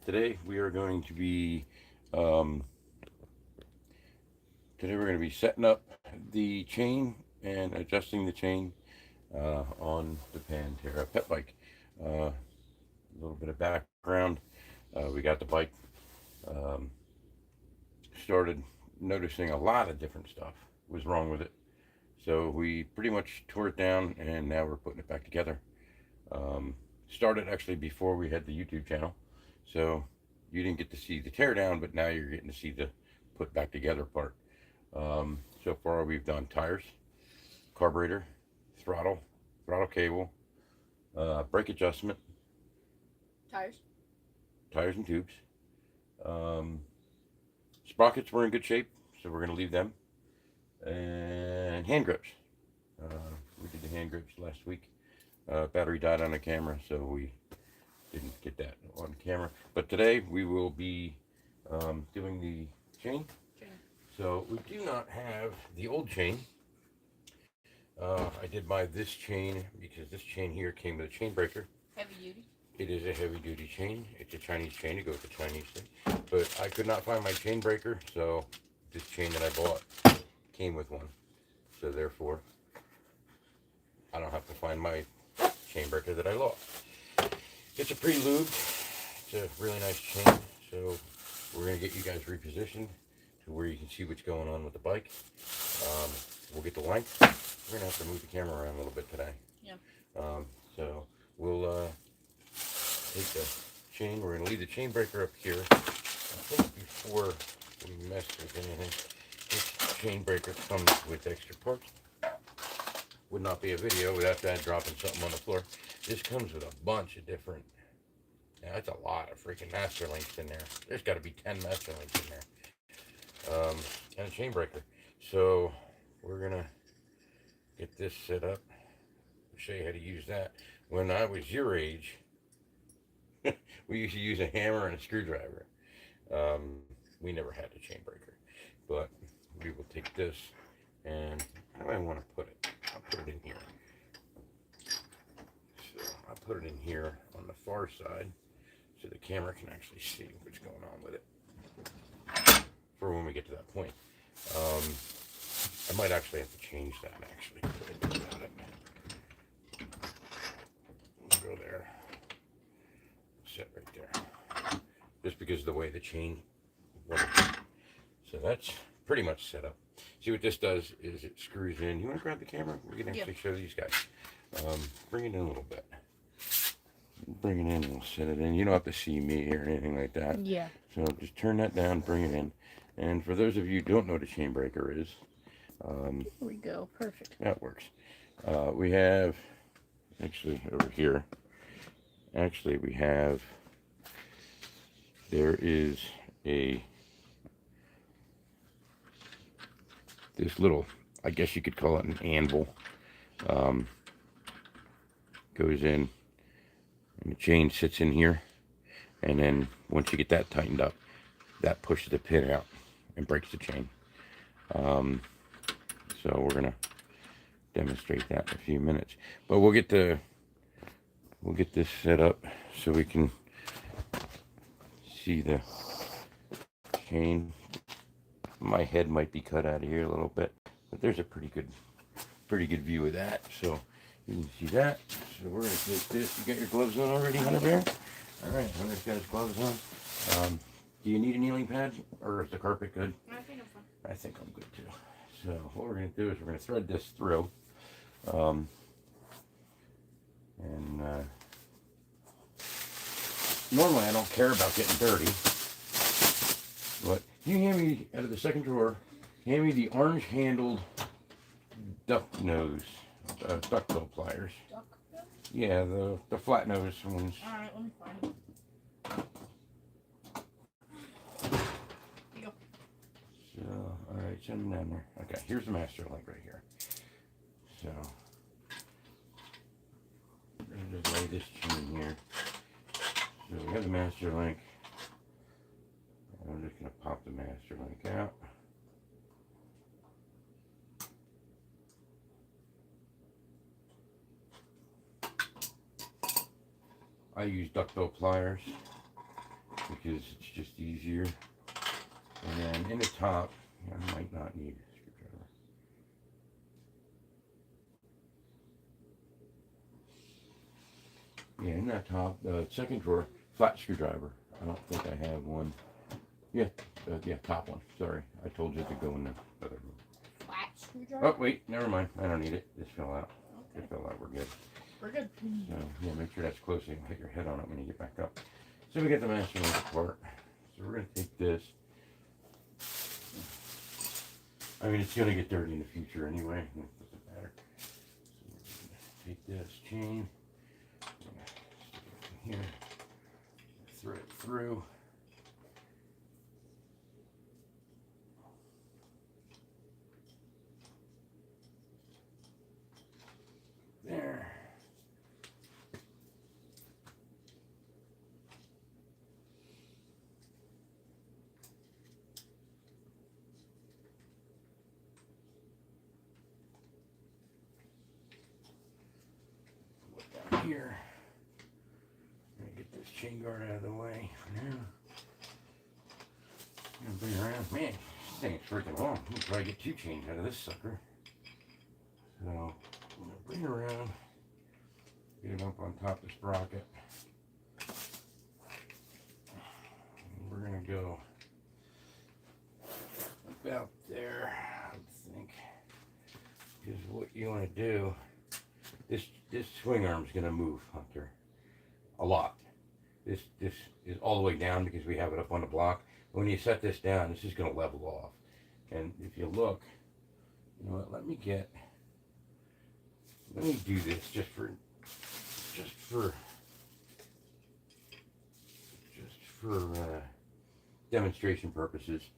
Today we are going to be um, setting up the chain and adjusting the chain on the Pantera Pit Bike. A little bit of background: we got the bike, um, started noticing a lot of different stuff was wrong with it, so we pretty much tore it down, and now we're putting it back together. Um, Started actually before we had the YouTube channel, so you didn't get to see the teardown, but now you're getting to see the put back together part. So far, we've done tires, carburetor, throttle, throttle cable, brake adjustment, Tires. tires and tubes. Um, Sprockets were in good shape, so we're going to leave them. And hand grips. Uh, we did the hand grips last week. Battery died on the camera, so we didn't get that on camera. But today we will be doing the chain. So we do not have the old chain. I did buy this chain because this chain here came with a chain breaker. Heavy duty. It is a heavy duty chain. It's a Chinese chain. It goes with Chinese thing. But I could not find my chain breaker, so this chain that I bought came with one. So therefore, I don't have to find my chain breaker that I lost. It's a pre-lubed. It's a really nice chain. So we're going to get you guys repositioned to where you can see what's going on with the bike. We'll get the length. We're going to have to move the camera around a little bit today. Yeah. So we'll take the chain. We're going to leave the chain breaker up here. I think before we mess with anything, this chain breaker comes with extra parts. Would not be a video without that dropping something on the floor. This comes with a bunch of different, that's a lot of freaking master links in there. There's got to be 10 master links in there. And a chain breaker. So we're going to get this set up. I'll show you how to use that. When I was your age, we used to use a hammer and a screwdriver. We never had a chain breaker. But we will take this, and how do I want to put it? I'll put it in here. So I'll put it in here on the far side so the camera can actually see what's going on with it for when we get to that point. I might actually have to change that actually. About it. We'll go there. Set right there. Just because of the way the chain works. So that's pretty much set up. See what this does is it screws in. You want to grab the camera? We can actually show these guys. Bring it in a little bit. Bring it in and we'll set it in. You don't have to see me or anything like that. Yeah. So just turn that down, bring it in. And for those of you who don't know what a chain breaker is, here we go. Perfect. that works. We have, actually over here, actually we have, there is this little, I guess you could call it an anvil, goes in, and the chain sits in here, and then once you get that tightened up, that pushes the pin out and breaks the chain. So we're gonna demonstrate that in a few minutes, but we'll get this set up so we can see the chain. My head might be cut out of here a little bit, but there's a pretty good view of that, so you can see that. So we're gonna take this. You got your gloves on already, Hunter Bear? All right, Hunter's got his gloves on. Do you need a kneeling pad, or is the carpet good? I think I'm fine. I think I'm good too. So what we're gonna do is we're gonna thread this through, and normally I don't care about getting dirty, but you hand me out of the second drawer, hand me the orange handled duckbill pliers. Duck. Yeah, the flat nose ones. All right, let me find it. Here you go. So, all right, send them down there. Okay, here's the master link right here. So, we're gonna just lay this chain here. So we have the master link. I'm just gonna pop the master link out. I use duckbill pliers. because it's just easier. And then in the top, I might not need a screwdriver. Yeah, in that top, second drawer, flat screwdriver. I don't think I have one. Yeah, yeah, top one. Sorry, I told you to go in the other room. Flat screwdriver? Oh, wait, never mind. I don't need it. This fell out. Okay. It fell out. We're good. We're good. So, yeah, make sure that's close so you can hit your head on it when you get back up. So we get the master link apart. So we're going to take this. I mean, it's going to get dirty in the future anyway. It doesn't matter. So we're going to take this chain. Stick it in here. Thread it through. There. Look down here. I'm gonna get this chain guard out of the way for now. I'm gonna bring it around. Man, this thing is freaking long. You can probably get 2 chains out of this sucker. So I'm gonna bring it around, get it up on top of the sprocket. And we're gonna go about there, I think. Because what you want to do, this swing arm is gonna move, Hunter, a lot. This is all the way down because we have it up on the block. When you set this down, this is gonna level off. And if you look, you know what? Let me do this just for demonstration purposes.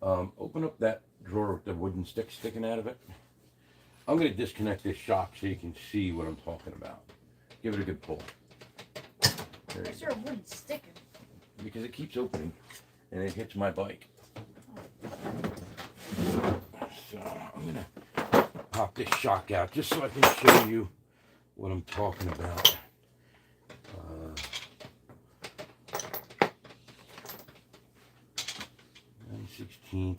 Open up that drawer with the wooden stick sticking out of it. I'm going to disconnect this shock so you can see what I'm talking about. Give it a good pull. There Where's your wooden stick? because it keeps opening and it hits my bike. So I'm going to pop this shock out just so I can show you what I'm talking about. 9/16,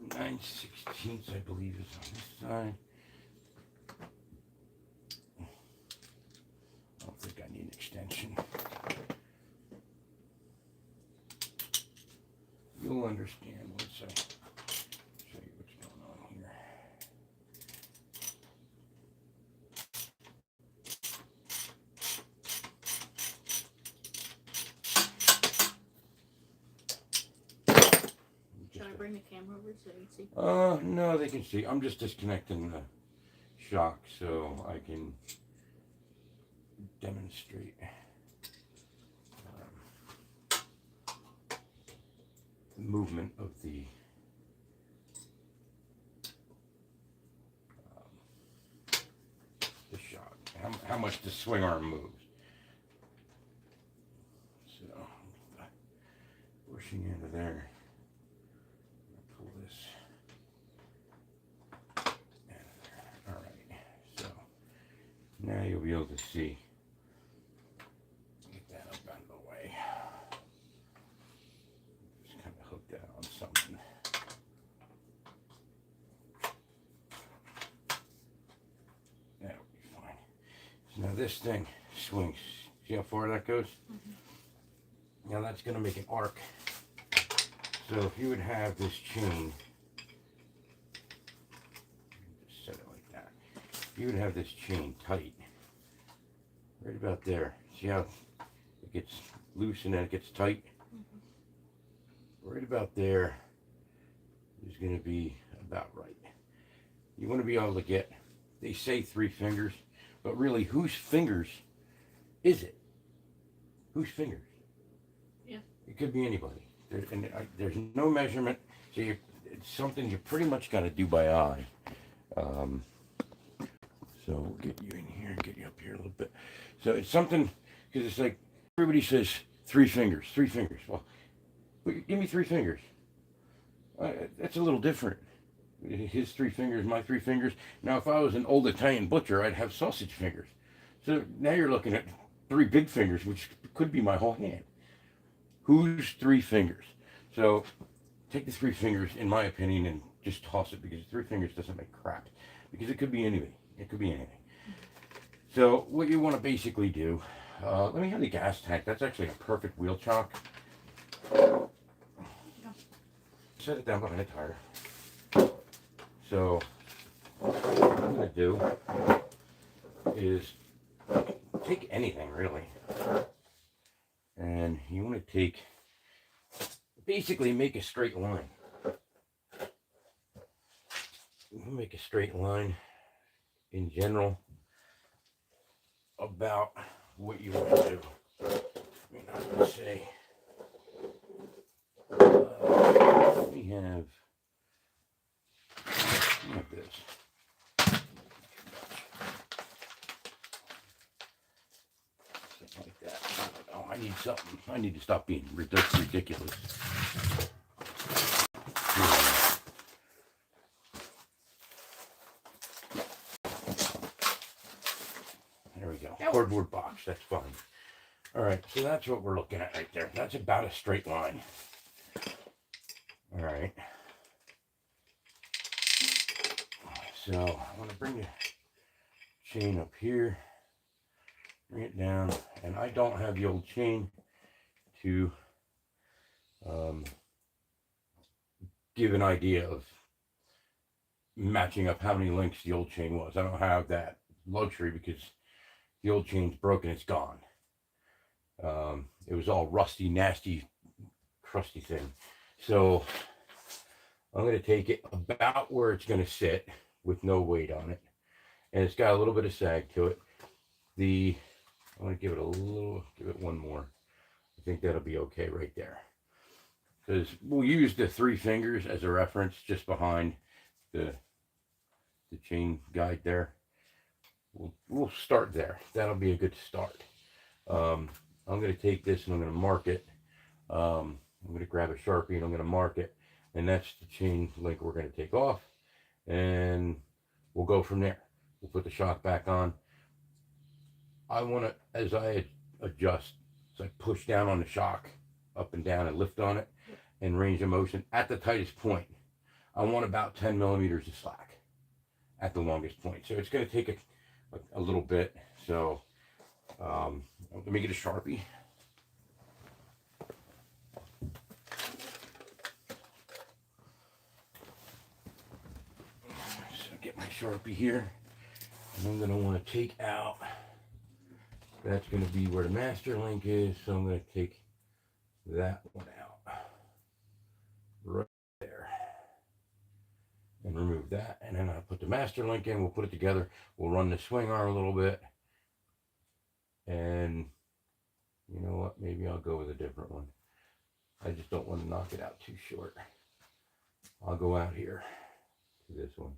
9/16 I believe is on this side. I don't think I need an extension. You'll understand once I show you what's going on here. Should I bring the camera over so you can see? No, they can see. I'm just disconnecting the shock so I can demonstrate the movement of the shock, how much the swing arm moves. So, pushing into there. Pull this. All right. So now you'll be able to see. Get that up out of the way. Just kind of hook that on something. That'll be fine. So now this thing swings. See how far that goes? Mm-hmm. Now that's going to make an arc. So if you would have this chain, just set it like that. You would have this chain tight, right about there. See how it gets loose and then it gets tight? Mm-hmm. Right about there is going to be about right. You want to be able to get, they say 3 fingers, but really whose fingers is it? Whose fingers? Yeah. It could be anybody. There's no measurement, so it's something you pretty much got to do by eye. So we'll get you in here, get you up here a little bit. So it's something, because it's like, everybody says 3 fingers, 3 fingers. Well, give me 3 fingers. That's a little different. His 3 fingers, my 3 fingers. Now, if I was an old Italian butcher, I'd have sausage fingers. So now you're looking at 3 big fingers, which could be my whole hand. Whose 3 fingers? So take the 3 fingers, in my opinion, and just toss it, because 3 fingers doesn't make crap. Because it could be anything. It could be anything. So what you want to basically do, let me have the gas tank. That's actually a perfect wheel chock. Set it down behind the tire. So what I'm going to do is take anything, really. And you want to take, basically make a straight line. Make a straight line in general about what you want to do. I mean, I would say we have this. Something like that. I don't know. I need something. I need to stop being ridiculous. There we go. Cardboard box. That's fine. All right. So that's what we're looking at right there. That's about a straight line. All right. So I'm going to bring the chain up here, bring it down, and I don't have the old chain to give an idea of matching up how many links the old chain was. I don't have that luxury because the old chain's broken, it's gone. It was all rusty, nasty, crusty thing. So I'm going to take it about where it's going to sit with no weight on it. And it's got a little bit of sag to it. I'm going to give it one more. I think that'll be okay right there. Because we'll use the 3 fingers as a reference just behind the chain guide there. We'll start there. That'll be a good start. I'm going to take this and I'm going to mark it. I'm going to grab a Sharpie and I'm going to mark it. And that's the chain link we're going to take off. And we'll go from there. We'll put the shock back on. I want to, as I adjust, so I push down on the shock, up and down and lift on it, and range of motion at the tightest point. I want about 10 millimeters of slack at the longest point. So it's going to take a little bit. So let me get a Sharpie. So get my Sharpie here. And I'm going to want to take out, that's going to be where the master link is. So I'm going to take that one out right there and remove that. And then I'll put the master link in. We'll put it together. We'll run the swing arm a little bit. And you know what? Maybe I'll go with a different one. I just don't want to knock it out too short. I'll go out here to this one.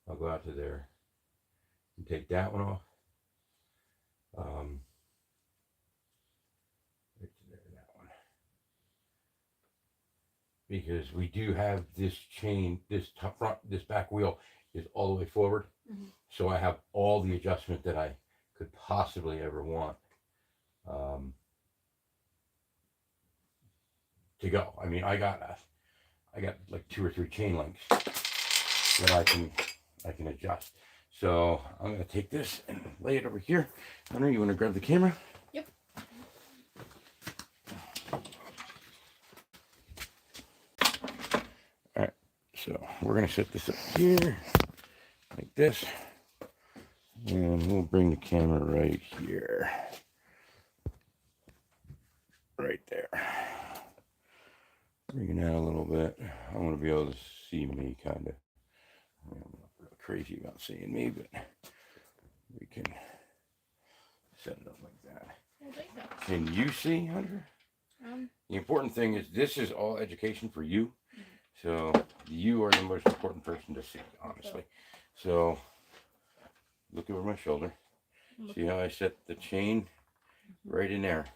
I'll go out to there and take that one off. Right to there, that one. Because we do have this chain, this top front, this back wheel is all the way forward. Mm-hmm. So I have all the adjustment that I could possibly ever want to go. I mean, I got like 2 or 3 chain links that I can adjust. So I'm going to take this and lay it over here. Hunter, you want to grab the camera? Yep. All right. So we're going to set this up here like this. And we'll bring the camera right here. Right there. Bring it out a little bit. I want to be able to see me kind of. I'm not real crazy about seeing me, but we can set it up like that. Can you see, Hunter? The important thing is this is all education for you. So you are the most important person to see, honestly. So look over my shoulder. See how I set the chain right in there.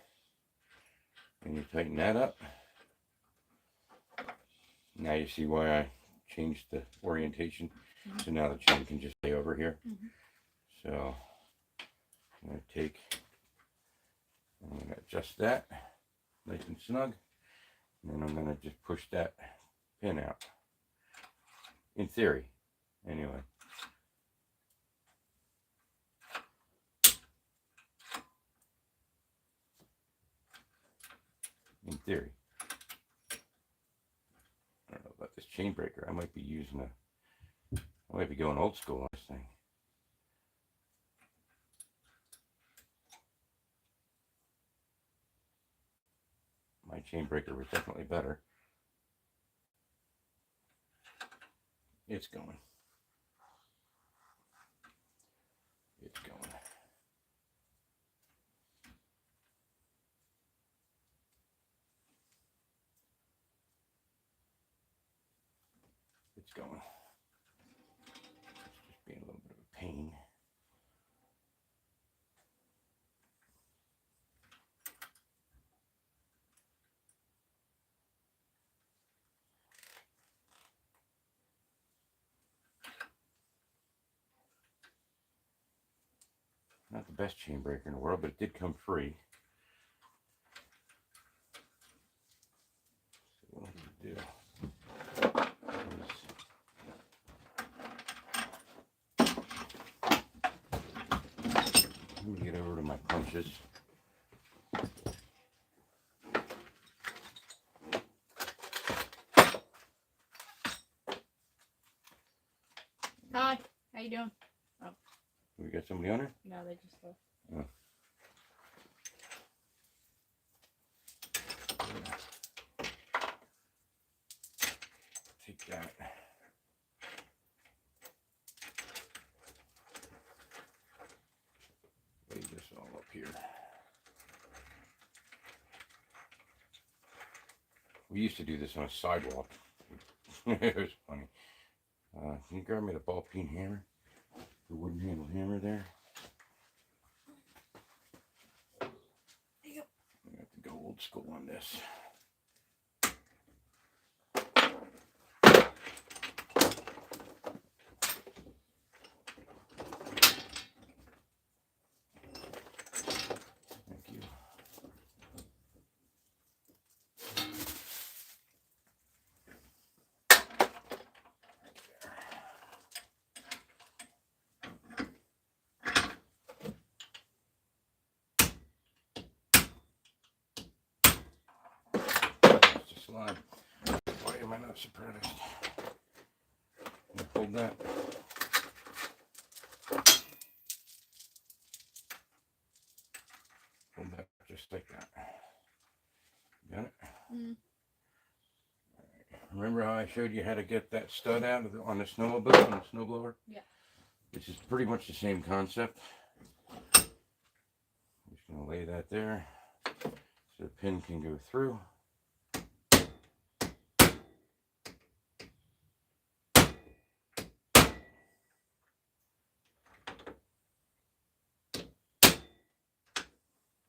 And you tighten that up. Now you see why I changed the orientation. So now the chain can just stay over here. So I'm going to take adjust that nice and snug. And then I'm going to just push that pin out. In theory, anyway. In theory. I don't know about this chain breaker. I might be using I might be going old school on this thing. My chain breaker was definitely better. It's going. It's going. It's going. It's just being a little bit of a pain. Not the best chain breaker in the world, but it did come free. So what I'm going to do is let me get over to my punches. Hi, how you doing? Oh. We got somebody on there? No, they just left. Oh. Take that. Lay this all up here. We used to do this on a sidewalk. It was funny. Can you grab me the ball peen hammer? The wooden handle hammer there. There you go. I have to go old school on this. Thank you. Slide. Why am I not surprised? Hold that. Hold that just like that. Got it? Mm. Remember how I showed you how to get that stud out of on the snowmobile, on the snowblower? Yeah. This is pretty much the same concept. I'm just going to lay that there so the pin can go through.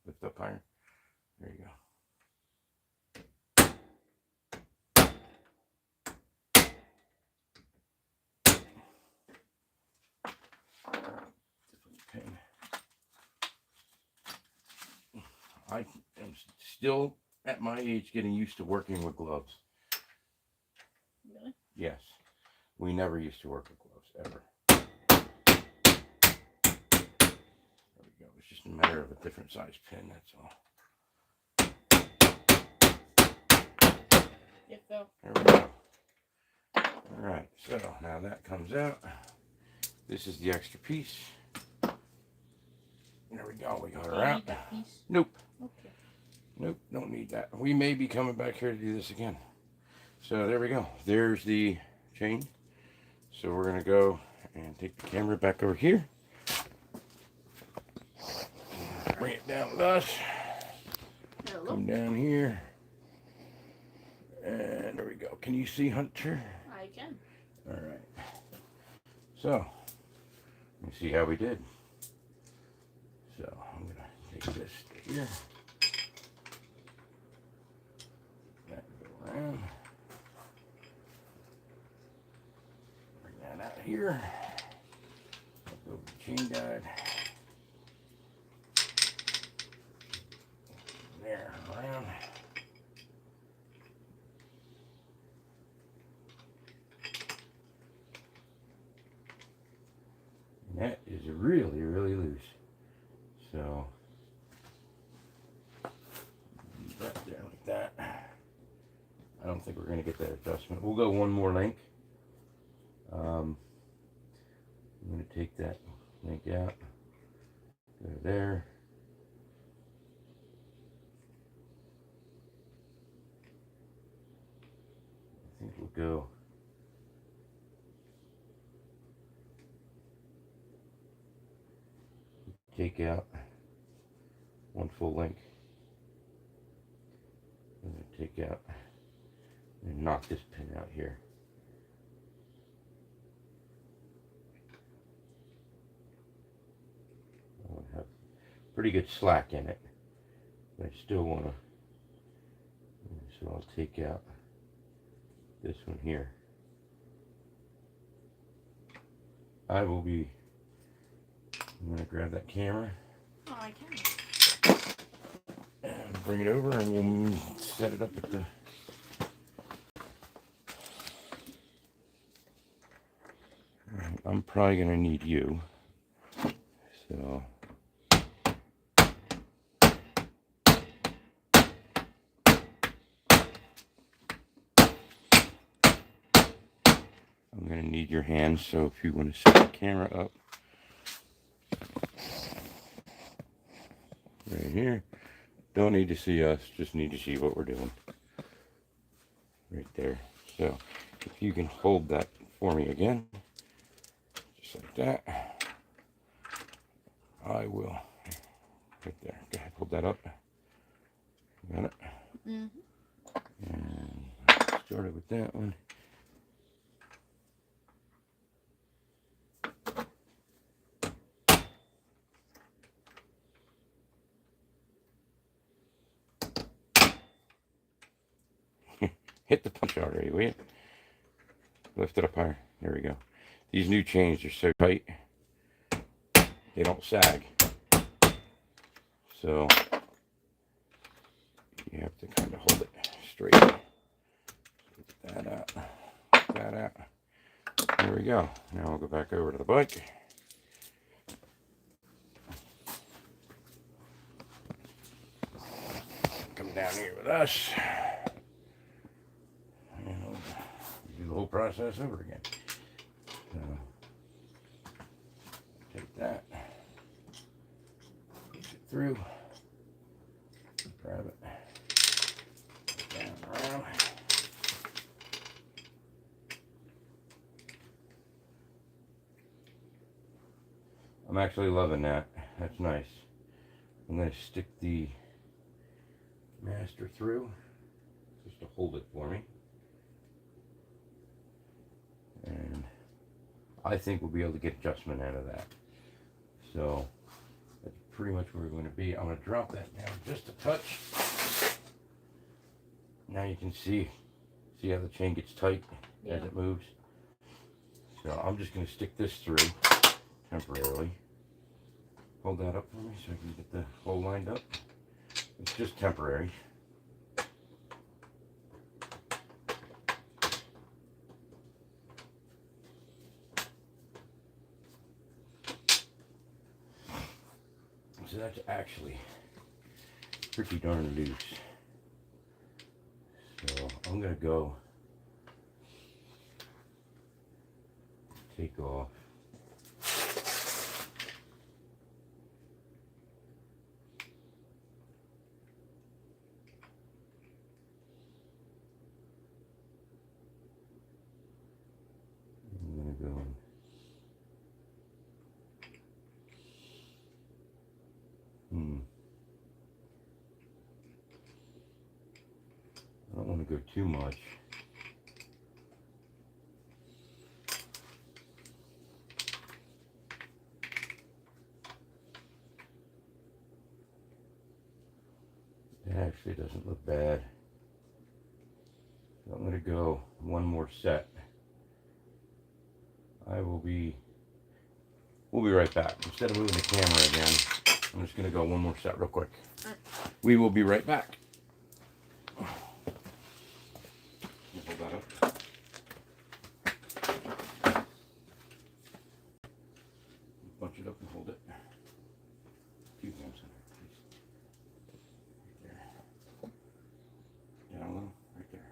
Lift up higher. There you go. Pin. I am still at my age getting used to working with gloves. Really? Yes. We never used to work with gloves, ever. There we go. It's just a matter of a different size pin, that's all. It fell. There we go. Alright, so now that comes out. This is the extra piece. There we go, we got her out. That piece? Nope. Okay. Nope, don't need that. We may be coming back here to do this again. So there we go. There's the chain. So we're going to go and take the camera back over here. Bring it down with us. Hello. Come down here. And there we go. Can you see Hunter? I can. Alright. So, let me see how we did. So, I'm going to take this here. That go around. Bring that out here. Look over the chain guide. around. And that is really, really loose. So, leave that there like that. I don't think we're going to get that adjustment. We'll go one more link. I'm going to take that link out. Go there. I think we'll go. Take out one full link. I'm going to take out and knock this pin out here. I want to have pretty good slack in it, but I still want to. So I'll take out this one here. I will be. I'm going to grab that camera. Oh, I can. And bring it over and we'll set it up at the. I'm probably going to need you. So. I'm going to need your hands, so if you want to set the camera up right here, don't need to see us, just need to see what we're doing. Right there. So if you can hold that for me again, just like that, I will. Right there. Go ahead, hold that up. Got it? Mm-hmm. And started with that one. Hit the punch already, will you? Lift it up higher. There we go. These new chains are so tight, they don't sag. So you have to kind of hold it straight. Get that out. Get that out. There we go. Now I'll go back over to the bike. Come down here with us. And we'll do the whole process over again. So, take that. Push it through. Grab it. Down around. I'm actually loving that. That's nice. I'm going to stick the master through just to hold it for me. And I think we'll be able to get adjustment out of that. So that's pretty much where we're going to be. I'm going to drop that down just a touch. Now you can see how the chain gets tight as it moves. So I'm just going to stick this through temporarily. Hold that up for me so I can get the hole lined up. It's just temporary. So that's actually pretty darn loose. So I'm going to go take off I don't want to go too much. It actually doesn't look bad. So I'm going to go one more set. We'll be right back. Instead of moving the camera again, I'm just going to go one more set real quick. We will be right back. Hold that up. Bunch it up and hold it. Two hands in there, please. Right there. Down a little, right there.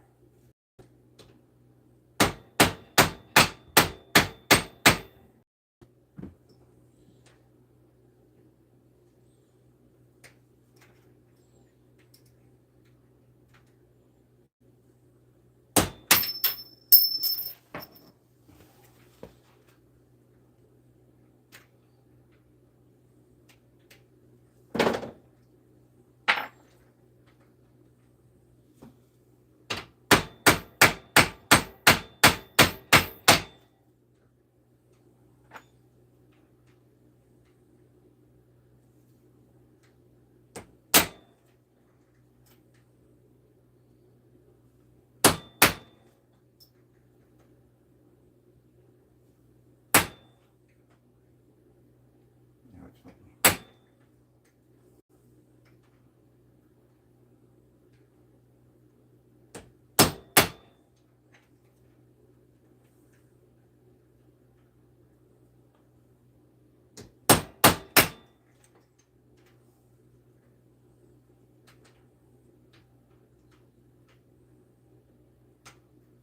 Now it's fine.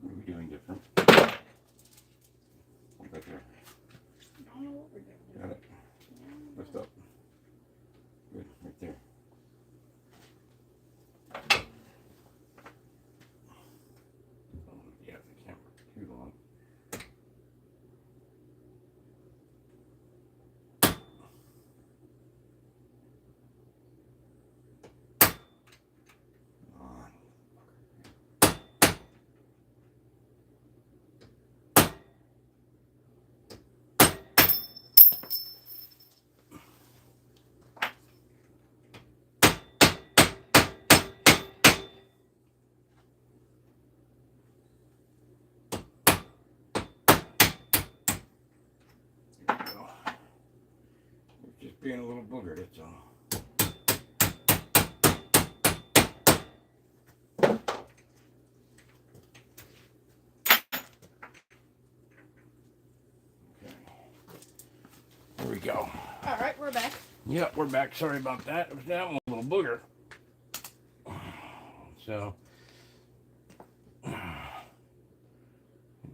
What are we doing different? What about there? I don't know what we're doing. Got it. Lift up. Good, right there. Oh, yeah, the camera too long. On. There we go. We're just being a little booger, that's all. Okay. There we go. All right, we're back. Yep, we're back. Sorry about that. It was that one little booger. So, what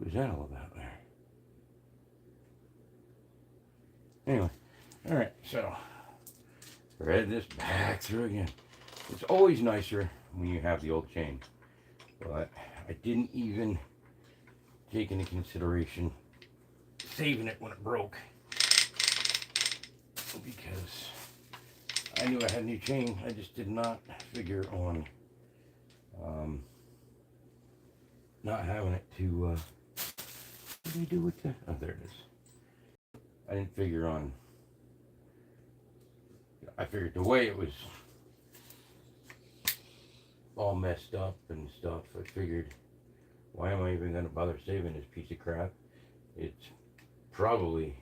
was that all about there? Anyway, all right. So, thread this back through again. It's always nicer when you have the old chain, but I didn't even take into consideration saving it when it broke, because I knew I had a new chain. I just did not figure on not having it to what do we do with the, oh, there it is. I didn't figure on, I figured the way it was all messed up and stuff, I figured, why am I even going to bother saving this piece of crap? It's probably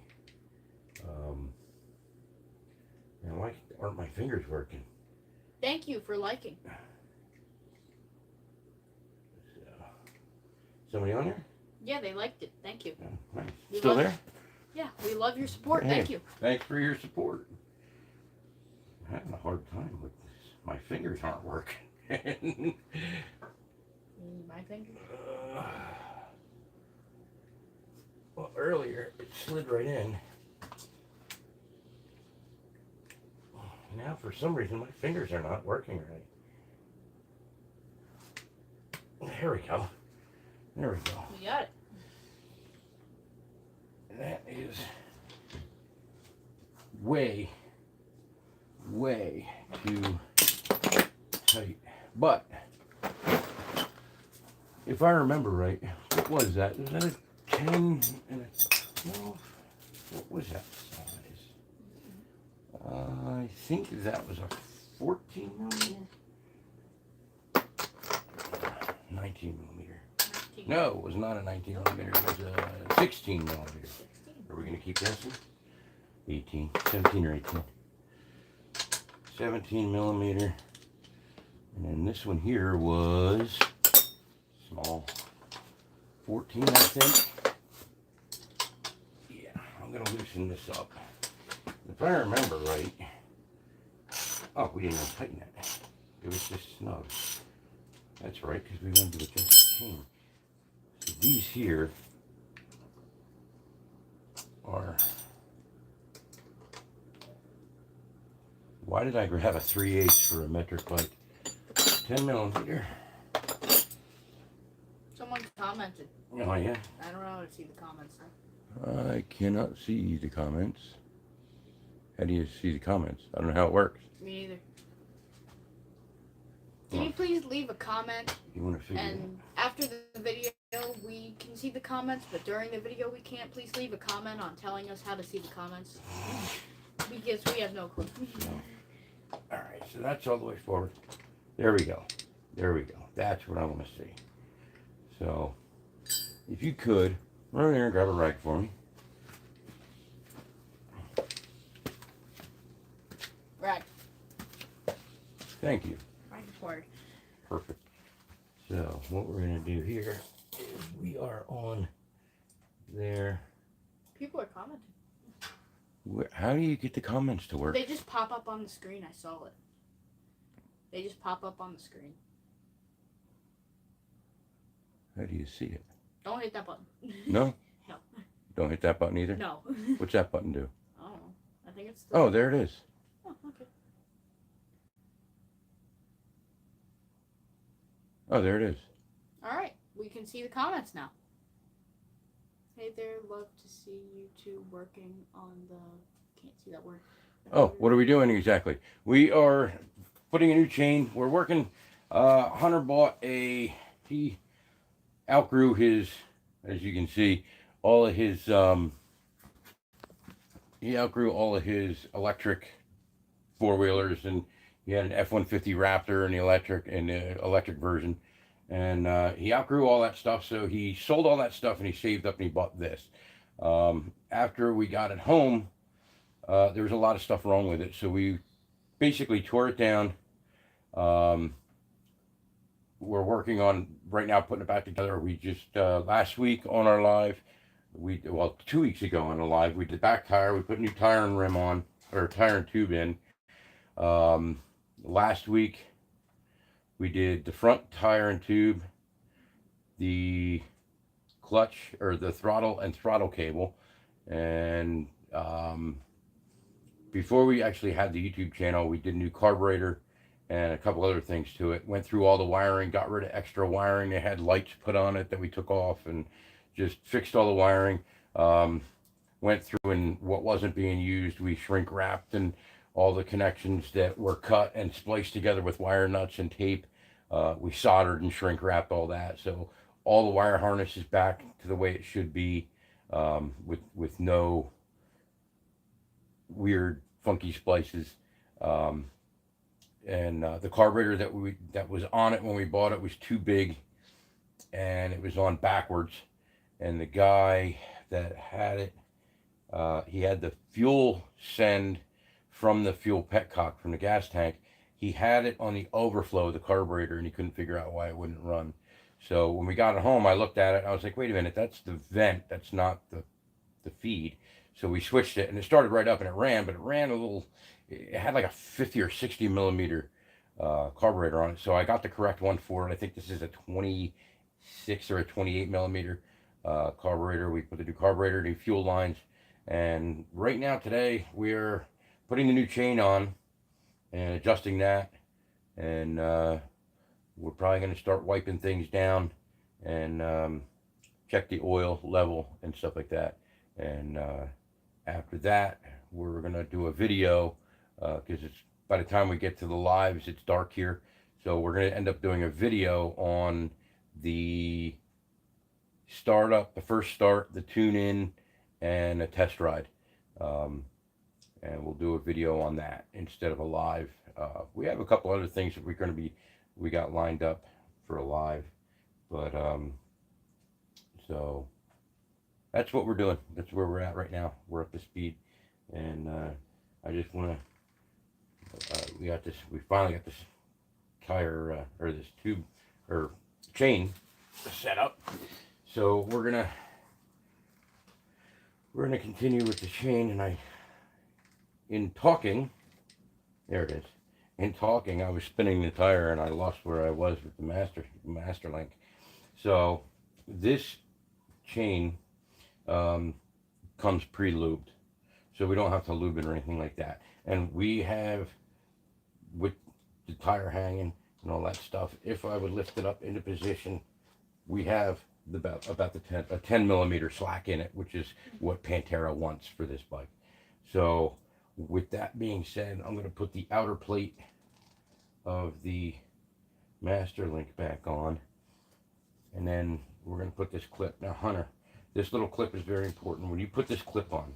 man, why aren't my fingers working? Thank you for liking. So, somebody on there? Yeah, they liked it. Thank you. Oh, nice. We Still love- there? Yeah, we love your support. Hey, Thank you. Thanks for your support. I'm having a hard time with this. My fingers aren't working. My finger. Well, earlier it slid right in. Now, for some reason, my fingers are not working right. There we go. There we go. We got it. That is way, way too tight. But if I remember right, what was that? Was that a 10 and a 12? What was that size? I think that was a 14 millimeter? 19 millimeter. 19. No, it was not a 19 millimeter. It was a 16 millimeter. 16. Are we going to keep guessing? 18, 17 or 18. 17 millimeter. And then this one here was small 14, I think. Yeah, I'm gonna loosen this up. If I remember right, oh, we didn't even tighten it. It was just snug. That's right, because we wanted to adjust the chain. So these here are, why did I grab a 3/8 for a metric bike? 10 millimeter. Someone commented. Oh, yeah? I don't know how to see the comments though. I cannot see the comments. How do you see the comments? I don't know how it works. Me either. Can you please leave a comment? You want to figure it out? And after the video, we can see the comments, but during the video, we can't. Please leave a comment on telling us how to see the comments. Because we have no clue. No. Alright, so that's all the way forward. There we go. There we go. That's what I want to see. So, if you could, run in there and grab a rag for me. Right. Thank you. Right forward. Perfect. So, what we're going to do here is we are on there. People are commenting. How do you get the comments to work? They just pop up on the screen. I saw it. They just pop up on the screen. How do you see it? Don't hit that button. No? No. Don't hit that button either? No. What's that button do? I don't know. I think it's the... Oh, there it is. Oh, okay. Oh, there it is. Alright. We can see the comments now. Hey there, love to see you two working on the... Can't see that word. Oh, what are we doing exactly? We are putting a new chain. We're working. Hunter bought a... He outgrew his, as you can see, all of his... he outgrew all of his electric four-wheelers, and he had an F-150 Raptor and the electric version. And he outgrew all that stuff, so he sold all that stuff and he saved up and he bought this. After we got it home, there was a lot of stuff wrong with it, so we basically tore it down. We're working on right now putting it back together. We just last week on our live, 2 weeks ago on a live, we did back tire. We put new tire and rim on, or tire and tube in. Last week we did the front tire and tube, the clutch or the throttle and throttle cable, and before we actually had the YouTube channel, we did a new carburetor and a couple other things to it. Went through all the wiring, got rid of extra wiring. They had lights put on it that we took off, and just fixed all the wiring. Went through, and what wasn't being used, we shrink wrapped, and all the connections that were cut and spliced together with wire nuts and tape, we soldered and shrink wrapped all that. So all the wire harness is back to the way it should be, with no weird funky splices. And the carburetor that was on it when we bought it was too big, and it was on backwards. And the guy that had it, he had the fuel send from the fuel petcock from the gas tank. He had it on the overflow of the carburetor, and he couldn't figure out why it wouldn't run. So when we got it home, I looked at it, I was like, wait a minute, that's the vent, that's not the feed. So we switched it, and it started right up, and it ran, but it ran a little, it had like a 50 or 60 millimeter carburetor on it. So I got the correct one for it. I think this is a 26 or a 28 millimeter carburetor. We put the new carburetor, new fuel lines, and right now today we're putting the new chain on and adjusting that, and we're probably going to start wiping things down and check the oil level and stuff like that. And after that, we're going to do a video, because it's, by the time we get to the lives, it's dark here, so we're going to end up doing a video on the startup, the first start, the tune in, and a test ride. And we'll do a video on that instead of a live. We have a couple other things that we got lined up for a live, but so that's what we're doing. That's where we're at right now. We're up to speed, and I just want to. We finally got this tire or this tube or chain set up. So we're gonna continue with the chain, and in talking, there it is. In talking, I was spinning the tire and I lost where I was with the master link. So this chain comes pre-lubed, so we don't have to lube it or anything like that. And we have, with the tire hanging and all that stuff, if I would lift it up into position, we have about a 10 millimeter slack in it, which is what Pantera wants for this bike. So with that being said, I'm going to put the outer plate of the master link back on, and then we're going to put this clip. Now, Hunter, this little clip is very important. When you put this clip on,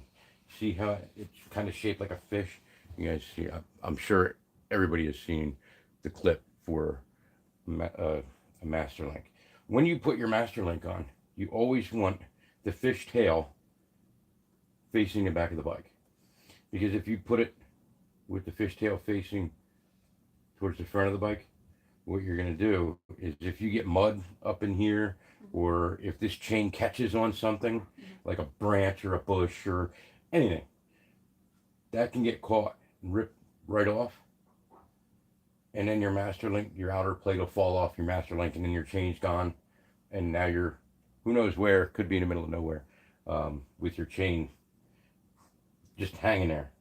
see how it's kind of shaped like a fish? You guys see, I'm sure everybody has seen the clip for a master link. When you put your master link on, you always want the fish tail facing the back of the bike. Because if you put it with the fish tail facing towards the front of the bike, what you're going to do is, if you get mud up in here, or if this chain catches on something like a branch or a bush or anything, that can get caught and ripped right off. And then your master link, your outer plate will fall off your master link, and then your chain's gone. And now you're, who knows where, could be in the middle of nowhere, with your chain just hanging there.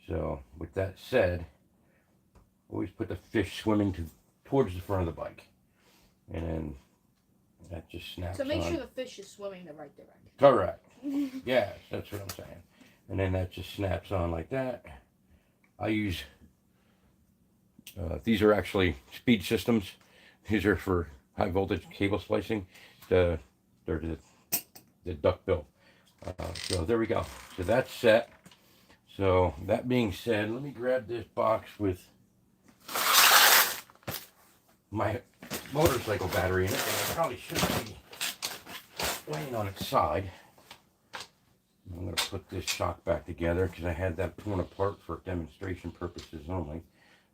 So with that said, always put the fish swimming towards the front of the bike, and then that just snaps on. So make sure the fish is swimming the right direction. Correct. Yes, that's what I'm saying. And then that just snaps on like that. I use, these are actually speed systems. These are for high voltage cable splicing. They're the duckbill. So there we go. So that's set. So that being said, let me grab this box with my motorcycle battery in it. And I probably shouldn't be laying on its side. I'm going to put this shock back together because I had that torn apart for demonstration purposes only.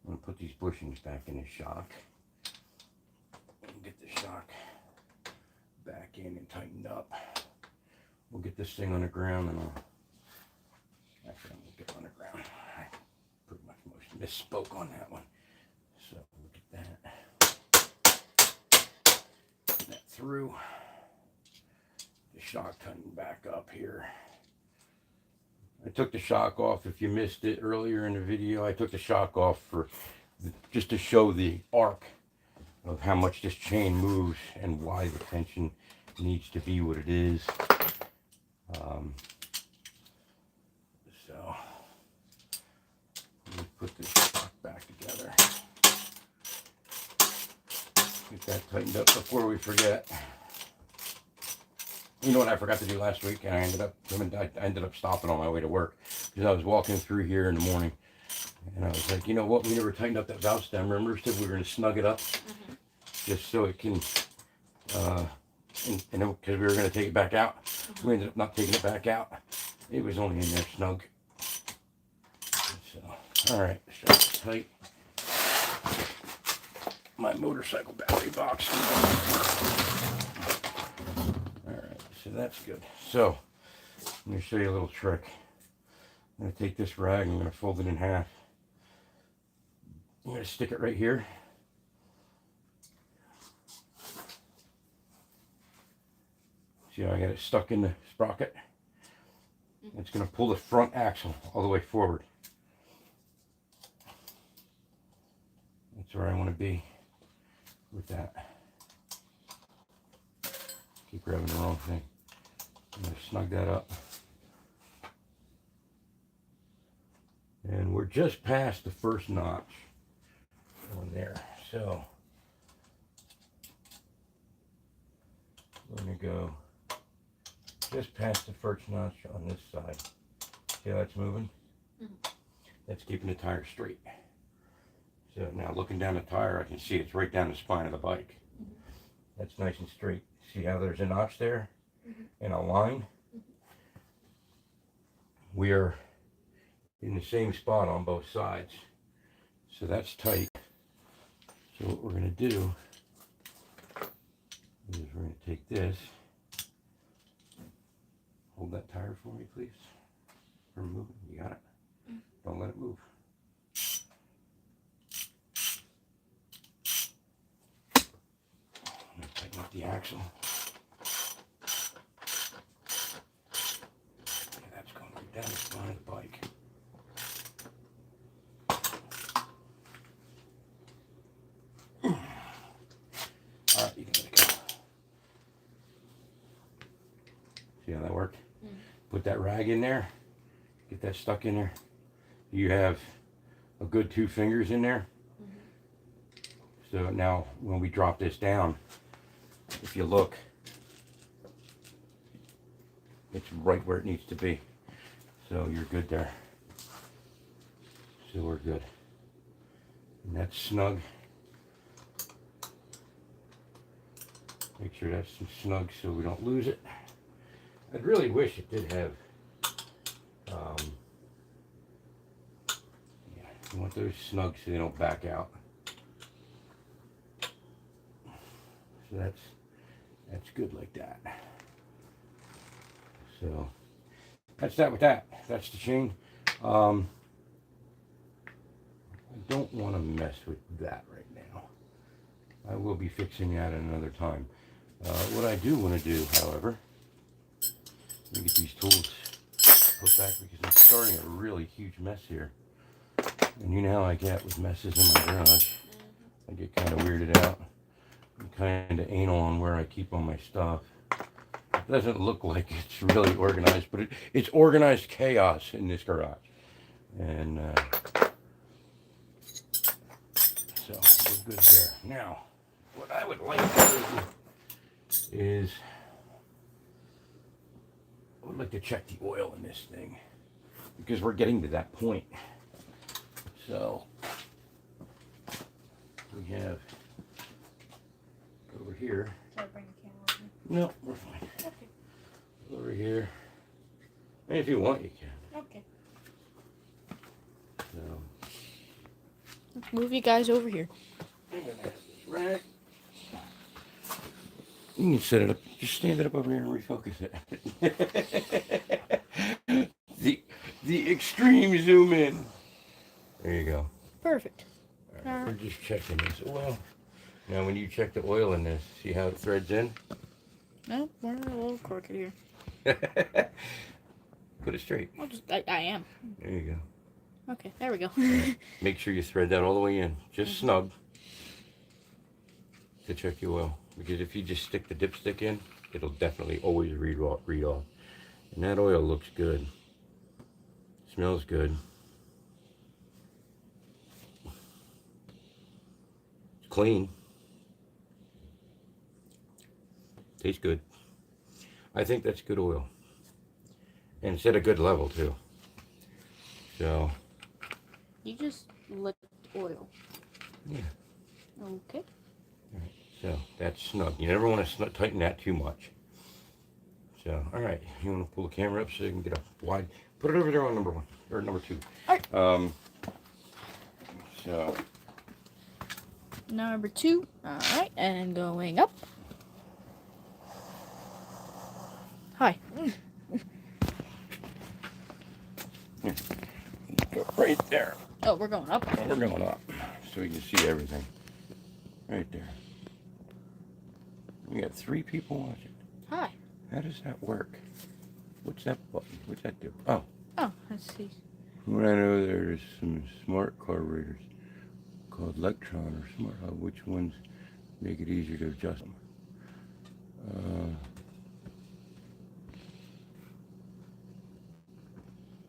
I'm going to put these bushings back in the shock. And get the shock back in and tightened up. We'll get this thing on the ground, and actually, I'm going to get it on the ground. I pretty much misspoke on that one. So look at that. Get that through. The shock tightened back up here. I took the shock off. If you missed it earlier in the video, I took the shock off just to show the arc of how much this chain moves and why the tension needs to be what it is. So let me put this shock back together. Get that tightened up before we forget. You know what I forgot to do last week, and I ended up stopping on my way to work because I was walking through here in the morning, and I was like, you know what? We never tightened up that valve stem. Remember, we said we were going to snug it up, just so it can, because we were going to take it back out. We ended up not taking it back out. It was only in there snug. So, all right, shut tight. My motorcycle battery box. So that's good. So let me show you a little trick. I'm going to take this rag and I'm going to fold it in half. I'm going to stick it right here. See how I got it stuck in the sprocket? It's going to pull the front axle all the way forward. That's where I want to be with that. Keep grabbing the wrong thing. I'm going to snug that up. And we're just past the first notch on there. So we're going to go just past the first notch on this side. See how that's moving? That's keeping the tire straight. So now looking down the tire, I can see it's right down the spine of the bike. That's nice and straight. See how there's a notch there and a line? We are in the same spot on both sides. So that's tight. So what we're going to do is we're going to take this. Hold that tire for me, please. Remove it. You got it? Don't let it move. I'm going to tighten up the axle. Okay, that's going right down the spine of the bike. All right, you can let it go. See how that worked? Put that rag in there. Get that stuck in there. You have a good 2 fingers in there. So now when we drop this down, if you look, it's right where it needs to be. So you're good there. So we're good. And that's snug. Make sure that's snug so we don't lose it. I'd really wish it did have, yeah, you want those snug so they don't back out. So that's good like that. So that's that with that. That's the chain. I don't want to mess with that right now. I will be fixing that at another time. What I do want to do, however, let me get these tools put back because I'm starting a really huge mess here. And you know how I get with messes in my garage. I get kind of weirded out. I'm kind of anal on where I keep all my stuff. It doesn't look like it's really organized, but it's organized chaos in this garage. And so we're good there. Now, what I would like to do is I would like to check the oil in this thing because we're getting to that point. So we have over here. Can I bring the camera over here? No, we're fine. Okay. Over here. And if you want, you can. Okay. So Let's move you guys over here. I'm gonna have this rack. You can set it up. Just stand it up over here and refocus it. the extreme zoom in. There you go. Perfect. All right, we're just checking this oil. Now, when you check the oil in this, see how it threads in? No, we're a little crooked here. Put it straight. I am. There you go. Okay, there we go. Make sure you thread that all the way in, just snug, to check the oil. Because if you just stick the dipstick in, it'll definitely always read off. And that oil looks good. Smells good. It's clean. Tastes good. I think that's good oil. And it's at a good level too. So. You just licked oil. Yeah. Okay. All right. So that's snug. You never want to tighten that too much. So, all right. You want to pull the camera up so you can get a wide. Put it over there on number 1 or number 2. All right. So. Number 2. All right, and going up. Hi. Go right there. Oh, we're going up. We're going up so we can see everything. Right there. We got 3 people watching. Hi. How does that work? What's that button? What's that do? Oh. Oh, let's see. What I know, there's some smart carburetors called Electron or Smart Hub. Which ones make it easier to adjust them?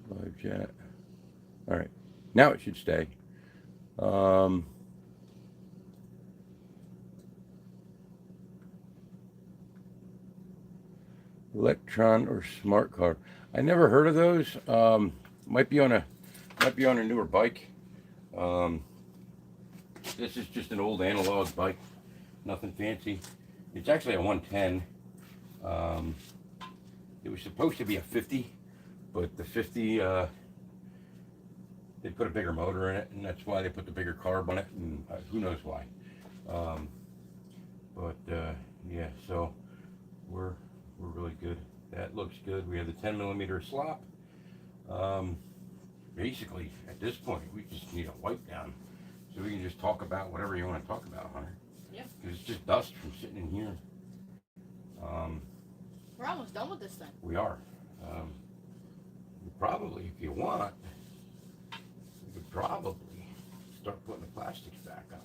Live chat. All right. Now it should stay. Electron or smart car. I never heard of those. Might be on a newer bike. This is just an old analog bike. Nothing fancy. It's actually a 110. It was supposed to be a 50, but the 50 they put a bigger motor in it, and that's why they put the bigger carb on it, and who knows why. Um, but yeah, so we're really good. That looks good. We have the 10mm slop. Um, Basically, at this point, we just need a wipe down, so we can just talk about whatever you want to talk about, Hunter. Yeah. Because it's just dust from sitting in here. We're almost done with this thing. We are. Probably, if you want, we could probably start putting the plastics back on.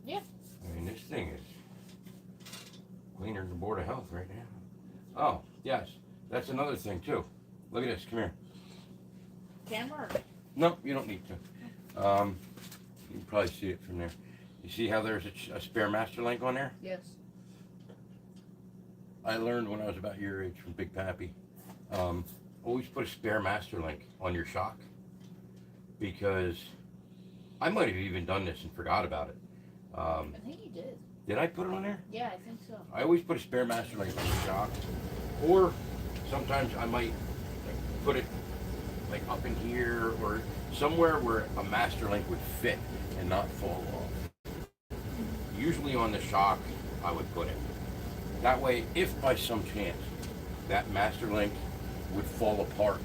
Yeah. I mean, this thing is cleaner than the Board of Health right now. Oh, yes. That's another thing, too. Look at this. Come here. Camera? No, you don't need to. You can probably see it from there. You see how there's a spare master link on there? Yes. I learned when I was about your age from Big Pappy. Always put a spare master link on your shock, because I might have even done this and forgot about it. I think you did. Did I put it on there? Yeah, I think so. I always put a spare master link on the shock, or sometimes I might put it like up in here or somewhere where a master link would fit and not fall off. Usually on the shock, I would put it. That way, if by some chance that master link would fall apart,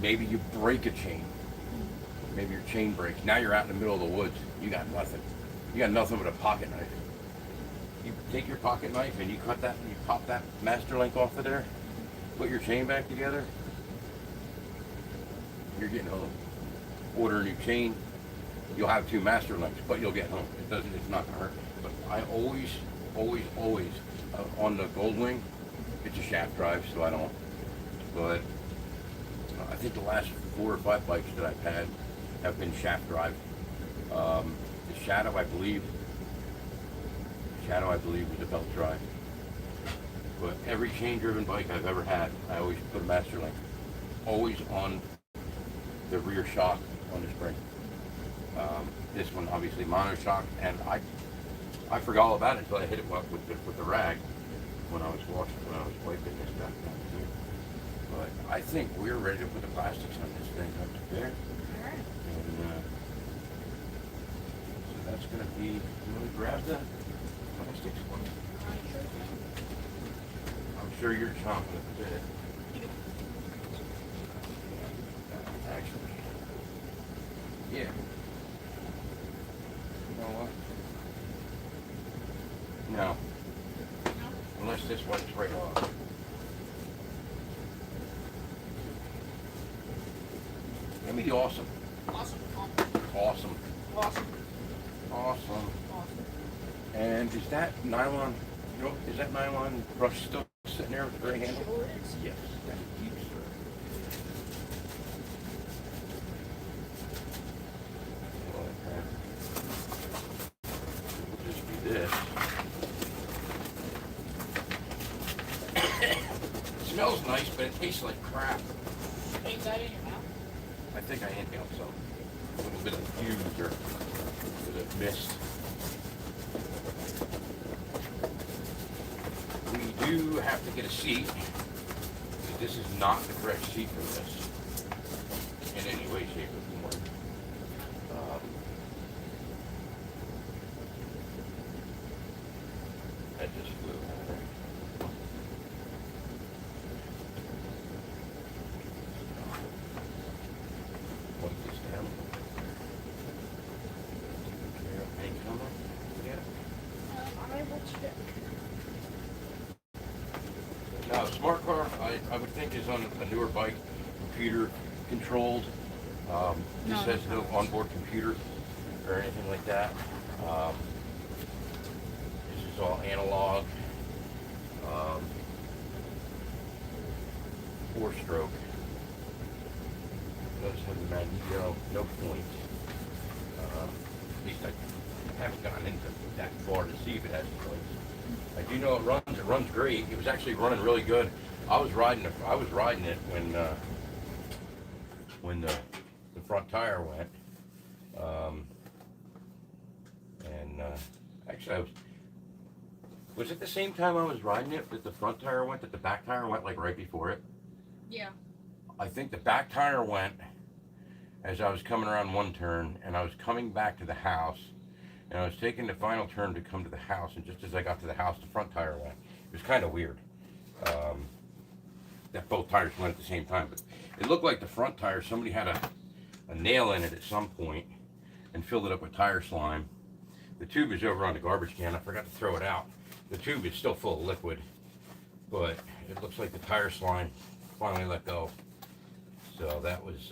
maybe you break a chain, maybe your chain breaks. Now you're out in the middle of the woods. You got nothing. You got nothing but a pocket knife. You take your pocket knife and you cut that and you pop that master link off of there, put your chain back together, you're getting home. Order a new chain, you'll have 2 master links, but you'll get home. It's not gonna hurt. But I always, on the Goldwing, it's a shaft drive, so I don't, but I think the last 4 or 5 bikes that I've had have been shaft drive. The Shadow, I believe, was a belt drive. But every chain-driven bike I've ever had, I always put a master link. Always on the rear shock on the spring. This one, obviously, monoshock, and I forgot all about it until I hit it with the rag when I was wiping this back down here. But I think we're ready to put the plastics on this thing up there. All right. And so that's going to be, you want to grab the plastics one? I'm sure you're chomping at the bit. Actually, yeah. You know what? No. Unless this wipes right off. Give me the awesome. Awesome. Awesome. Awesome. Awesome. Awesome. And is that nylon? Is that nylon brush still sitting there with the gray handle? Sure is. Yes. Thank you, sir. We'll just do this. It smells nice, but it tastes like crap. Ain't that in your mouth? I think I inhaled some. A little bit of fumes or a bit of mist. We do have to get a seat. This is not the correct seat for this in any way, shape, or form. That just flew. Wipe this down. Any comment? Yeah. I will check. Now, smart car, I would think is on a newer bike, computer controlled. This has no onboard computer or anything like that. This is all analog. 4-stroke. Does have the Magneto, no point. At least I haven't gotten into that far to see if it has points. I do know it runs great. It was actually running really good. I was riding it when the front tire went. Actually was it the same time I was riding it that the front tire went, that the back tire went like right before it? Yeah. I think the back tire went as I was coming around one turn, and I was coming back to the house, and I was taking the final turn to come to the house, and just as I got to the house, the front tire went. It was kind of weird that both tires went at the same time, but it looked like the front tire, somebody had a nail in it at some point and filled it up with tire slime. The tube is over on the garbage can. I forgot to throw it out. The tube is still full of liquid, but it looks like the tire slime finally let go. So that was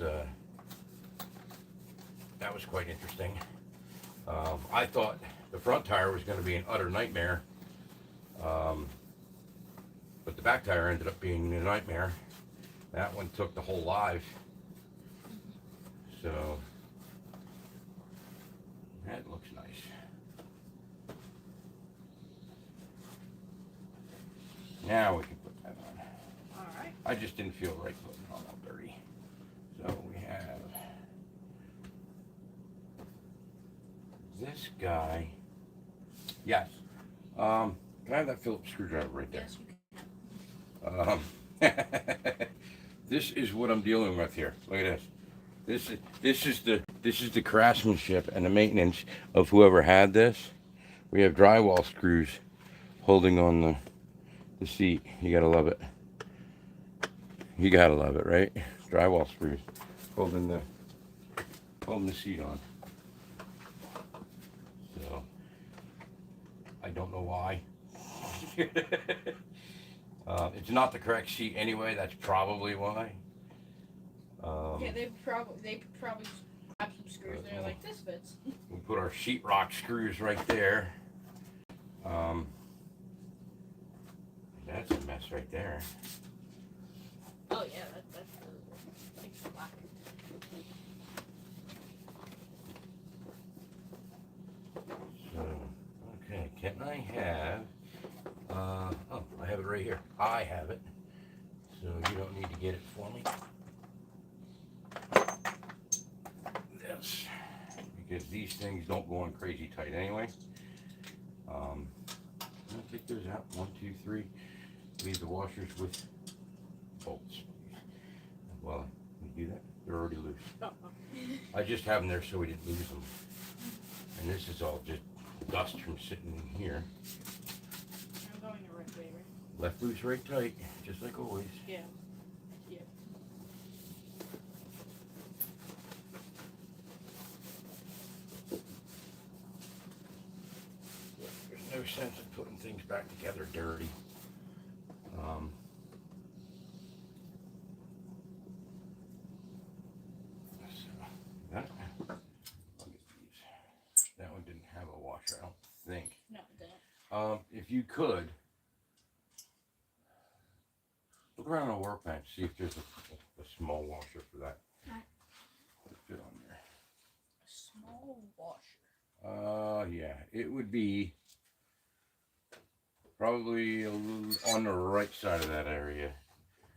quite interesting. I thought the front tire was going to be an utter nightmare, but the back tire ended up being a nightmare. That one took the whole live. So that looks nice. Now we can put that on. All right. I just didn't feel right putting it on all dirty. So we have this guy. Yes. Can I have that Phillips screwdriver right there? Yes, you can. This is what I'm dealing with here. Look at this. This is the craftsmanship and the maintenance of whoever had this. We have drywall screws holding on the seat. You gotta love it. You gotta love it, right? Drywall screws holding the seat on. So I don't know why. It's not the correct seat anyway. That's probably why. Yeah, they probably grabbed some screws. They're like, this fits. We put our sheetrock screws right there. That's a mess right there. Oh yeah, that's big slack. So, okay, can I have? Oh, I have it right here. I have it. So you don't need to get it for me. This, because these things don't go on crazy tight anyway. I'm gonna take those out. 1, 2, 3. Leave the washers with bolts. Well, we do that. They're already loose. Oh. I just have them there so we didn't lose them. And this is all just dust from sitting in here. I'm going the right way, right? Left loose, right tight, just like always. Yeah. Yeah. There's no sense in putting things back together dirty. So that, I'll get these. That one didn't have a washer, I don't think. No, it didn't. If you could, look around on a workbench, see if there's a small washer for that. Fit on there. A small washer. Yeah, it would be probably a little on the right side of that area.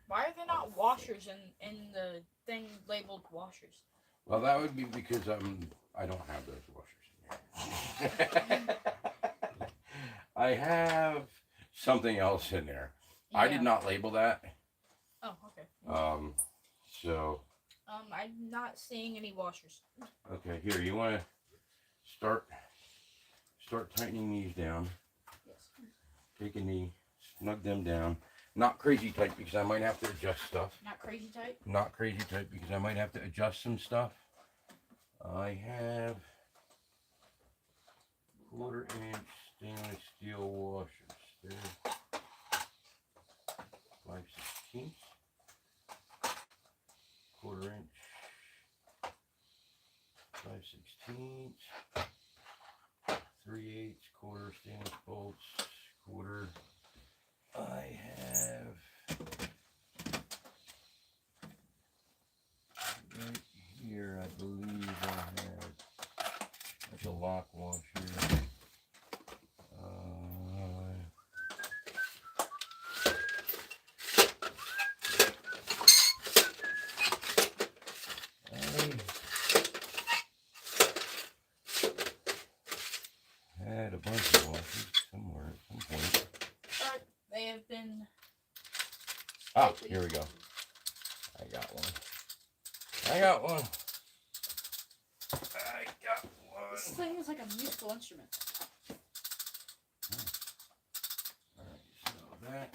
Why are there not washers in the thing labeled washers? Well, that would be because I don't have those washers in there. I have something else in there. Yeah. I did not label that. Oh, okay. So. I'm not seeing any washers. Okay, here, you want to start tightening these down. Yes. Taking the, snug them down. Not crazy tight because I might have to adjust stuff. Not crazy tight? Not crazy tight because I might have to adjust some stuff. I have 1/4 inch stainless steel washers. They're 5/16. 1/4 inch. 5/16. 3/8 1/4 stainless bolts. 1/4. I have right here, I believe I have like a lock washer. I had a bunch of washers somewhere at some point. They have been. Ah, here we go. I got one. like a musical instrument. Alright, so that,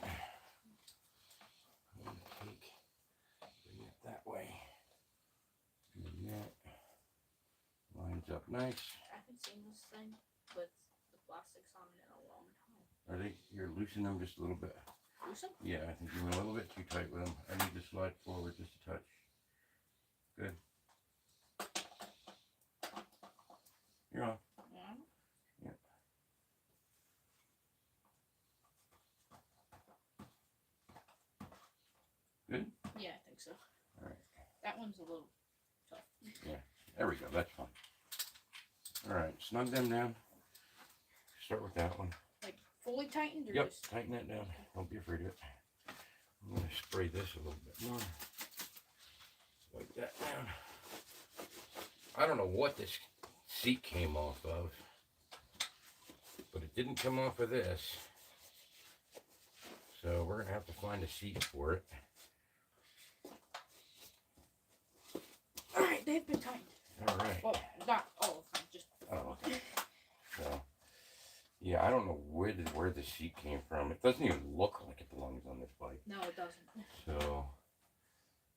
I'm gonna bring it that way. And that lines up nice. I haven't seen this thing with the plastics on it in a long time. Are they, you're loosening them just a little bit. Loosen? Yeah, I think you went a little bit too tight with them. I need to slide forward just a touch. Good. You're on. Yeah. Yeah. Good? Yeah, I think so. Alright. That one's a little tough. Yeah, there we go. That's fine. Alright, snug them down. Start with that one. Like fully tightened or Yep, just... tighten that down. Don't be afraid of it. I'm going to spray this a little bit more. Like that down. I don't know what this seat came off of, but it didn't come off of this. So we're going to have to find a seat for it. Alright, they've been tightened. Alright. Well, not all of them, just... Oh, okay. So, yeah, I don't know where the seat came from. It doesn't even look like it belongs on this bike. No, it doesn't. So,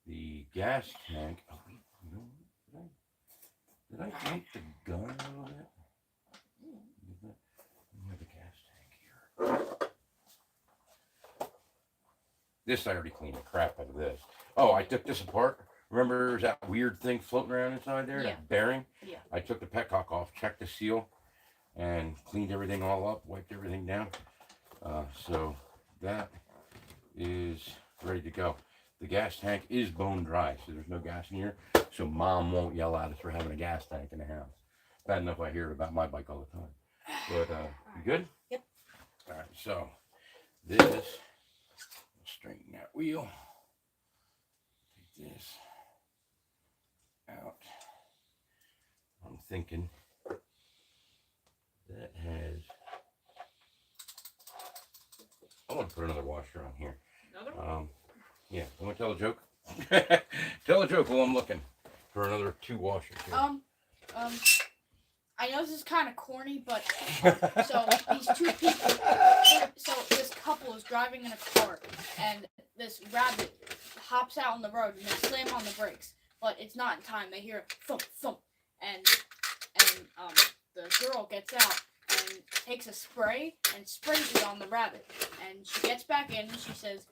the gas tank. Oh, wait, you know what? Did I jump the gun a little bit? Let me have the gas tank here. This, I already cleaned the crap out of this. Oh, I took this apart. Remember there's that weird thing floating around inside there? Yeah. That bearing? Yeah. I took the petcock off, checked the seal, and cleaned everything all up, wiped everything down. So that is ready to go. The gas tank is bone dry, so there's no gas in here. So Mom won't yell at us for having a gas tank in the house. Bad enough I hear it about my bike all the time. But you good? Yep. All right, so this, straighten that wheel. Take this out. I'm thinking that has, I want to put another washer on here. Another one? Yeah, you want to tell a joke? Tell a joke while I'm looking for another 2 washers here. I know this is kind of corny, but so these 2 people, so this couple is driving in a car, and this rabbit hops out on the road and they slam on the brakes, but it's not in time. They hear a thump thump, and the girl gets out and takes a spray and sprays it on the rabbit, and she gets back in and she says,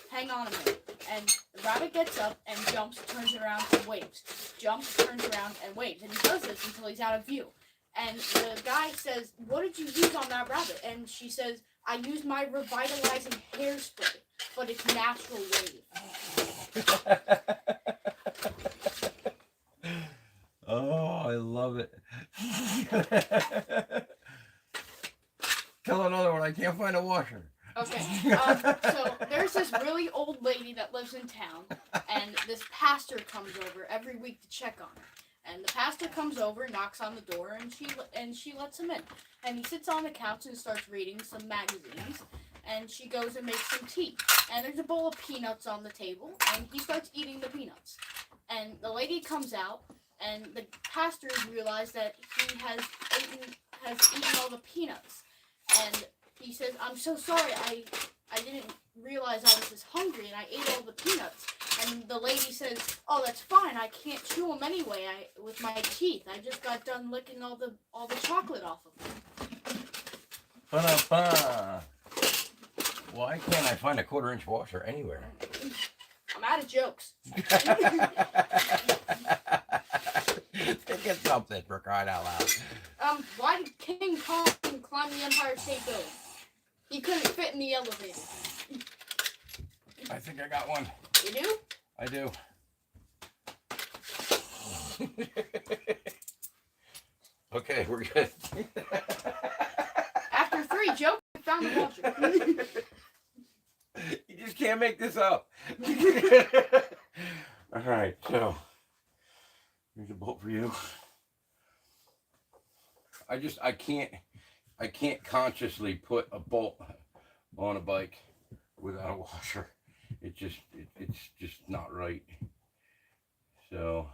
"Hang on a minute." And the rabbit gets up and jumps, turns around and waves. Jumps, turns around and waves, and he does this until he's out of view. And the guy says, "What did you use on that rabbit?" And she says, "I used my revitalizing hairspray, but it's natural wave." Oh, I love it. Tell another one. I can't find a washer. Okay, so there's this really old lady that lives in town, and this pastor comes over every week to check on her. And the pastor comes over, knocks on the door, and she lets him in. And he sits on the couch and starts reading some magazines. And she goes and makes some tea. And there's a bowl of peanuts on the table, and he starts eating the peanuts. And the lady comes out, and the pastor realized that he has eaten all the peanuts. And he says, "I'm so sorry, I didn't realize I was this hungry and I ate all the peanuts." And the lady says, "Oh, that's fine. I can't chew them anyway. With my teeth. I just got done licking all the chocolate off of them." Ba-da-ba. Why can't I find a 1/4-inch washer anywhere? I'm out of jokes. Think of something for crying out loud. Why did King Kong climb the Empire State Building? He couldn't fit in the elevator. I think I got one. You do? I do. Okay, we're good. After 3 jokes, I found the washer. You just can't make this up. All right, so here's a bolt for you. I can't consciously put a bolt on a bike without a washer. It's just not right. So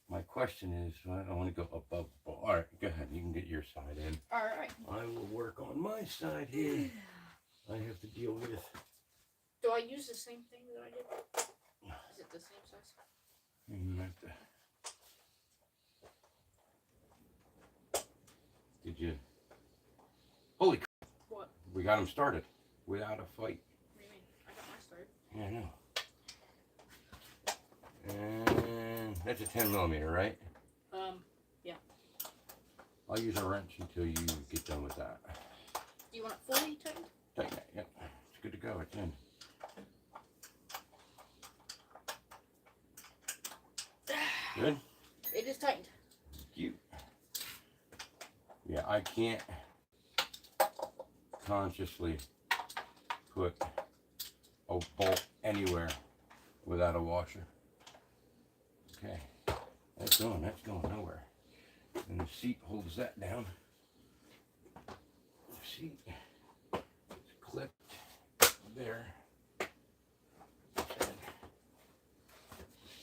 my question is, I don't want to go above the bolt. All right, go ahead. You can my side here, I have to deal with. Do I use the same thing that I did? Is it the same size? You have to. Did you? Holy crap. What? We got him started without a fight. What do you mean? I got my started. Yeah, I know. And that's a 10 millimeter, right? Yeah. I'll use a wrench until you get done with that. Do you want it fully tightened? Tighten it, yep. It's good to go, it's in. Good? It is tightened. Cute. Yeah, I can't consciously put a bolt anywhere without a washer. Okay, that's going nowhere. And the seat holds that down. The seat is clipped there. And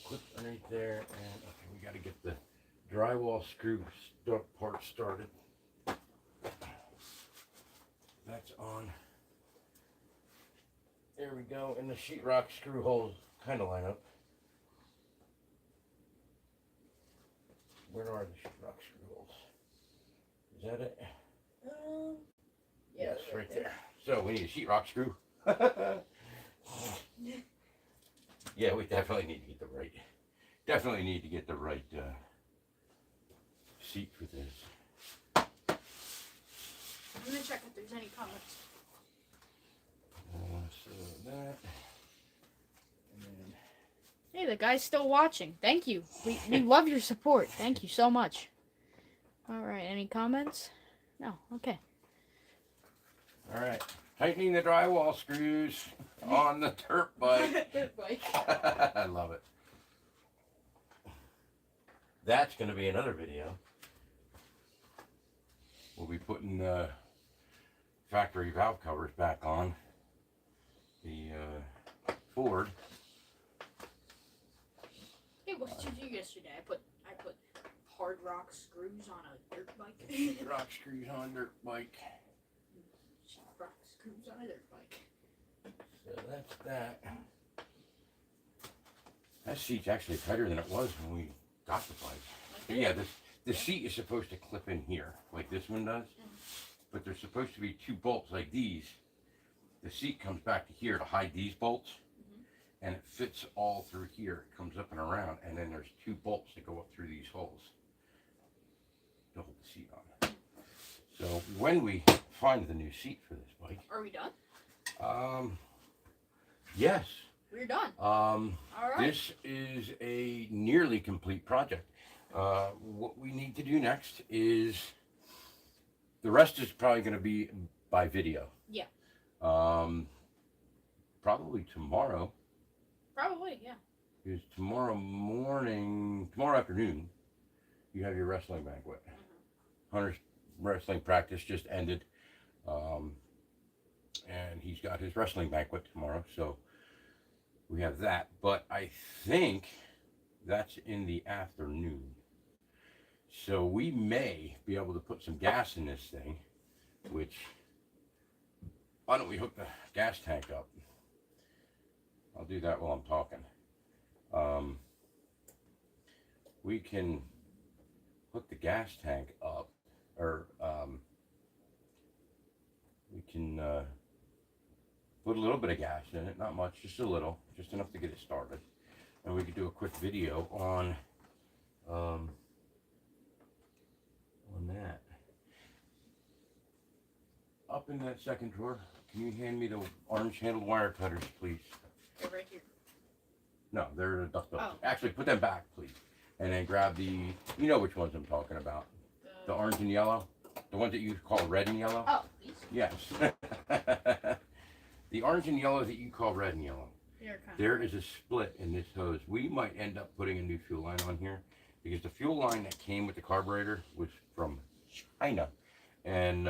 clipped underneath there, and okay, we got to get the drywall screw part started. That's on. There we go, and the sheetrock screw holes kind of line up. Where are the sheetrock screw holes? Is that it? Yeah, Yes, right there. So we need a sheetrock screw. Yeah, we definitely need to get the right seat for this. I'm gonna check if there's any comments. So that, and then Hey, the guy's still watching. Thank you. We love your support. Thank you so much. All right, any comments? No. Okay. all right, tightening the drywall screws on the dirt bike. Dirt bike. I love it. That's going to be another video. We'll be putting the factory valve covers back on the Ford. Hey, what did you do yesterday? I put hard rock screws on a dirt bike. Rock screws on a dirt bike. Rock screws on a dirt bike. So that's that. That seat's actually tighter than it was when we got the bike. But yeah, the seat is supposed to clip in here, like this one does. But there's supposed to be two bolts like these. The seat comes back to here to hide these bolts. And it fits all through here. It comes up and around. And then there's two bolts that go up through these holes to hold the seat on. So when we find the new seat for this bike. Are we done? Yes. We're done. All right. This is a nearly complete project. What we need to do next is, the rest is probably going to be by video. Yeah. Probably tomorrow. Probably, yeah. Because tomorrow afternoon, you have your wrestling banquet. Hunter's wrestling practice just ended. And he's got his wrestling banquet tomorrow, so we have that. But I think that's in the afternoon. So we may be able to put some gas in this thing, which, why don't we hook the gas tank up? I'll do that while I'm talking. We can hook the gas tank up, or we can put a little bit of gas in it, not much, just a little, just enough to get it started. And we could do a quick video on that. Up in that second drawer, can you hand me the orange handled wire cutters, please? They're right here. No, they're the dust belts. Oh. Actually, put them back, please. And then grab the, you know which ones I'm talking about. The orange and yellow. The ones that you call red and yellow. Oh, these? Yes. The orange and yellow that you call red and yellow. There is a split in this hose. We might end up putting a new fuel line on here, because the fuel line that came with the carburetor was from China. And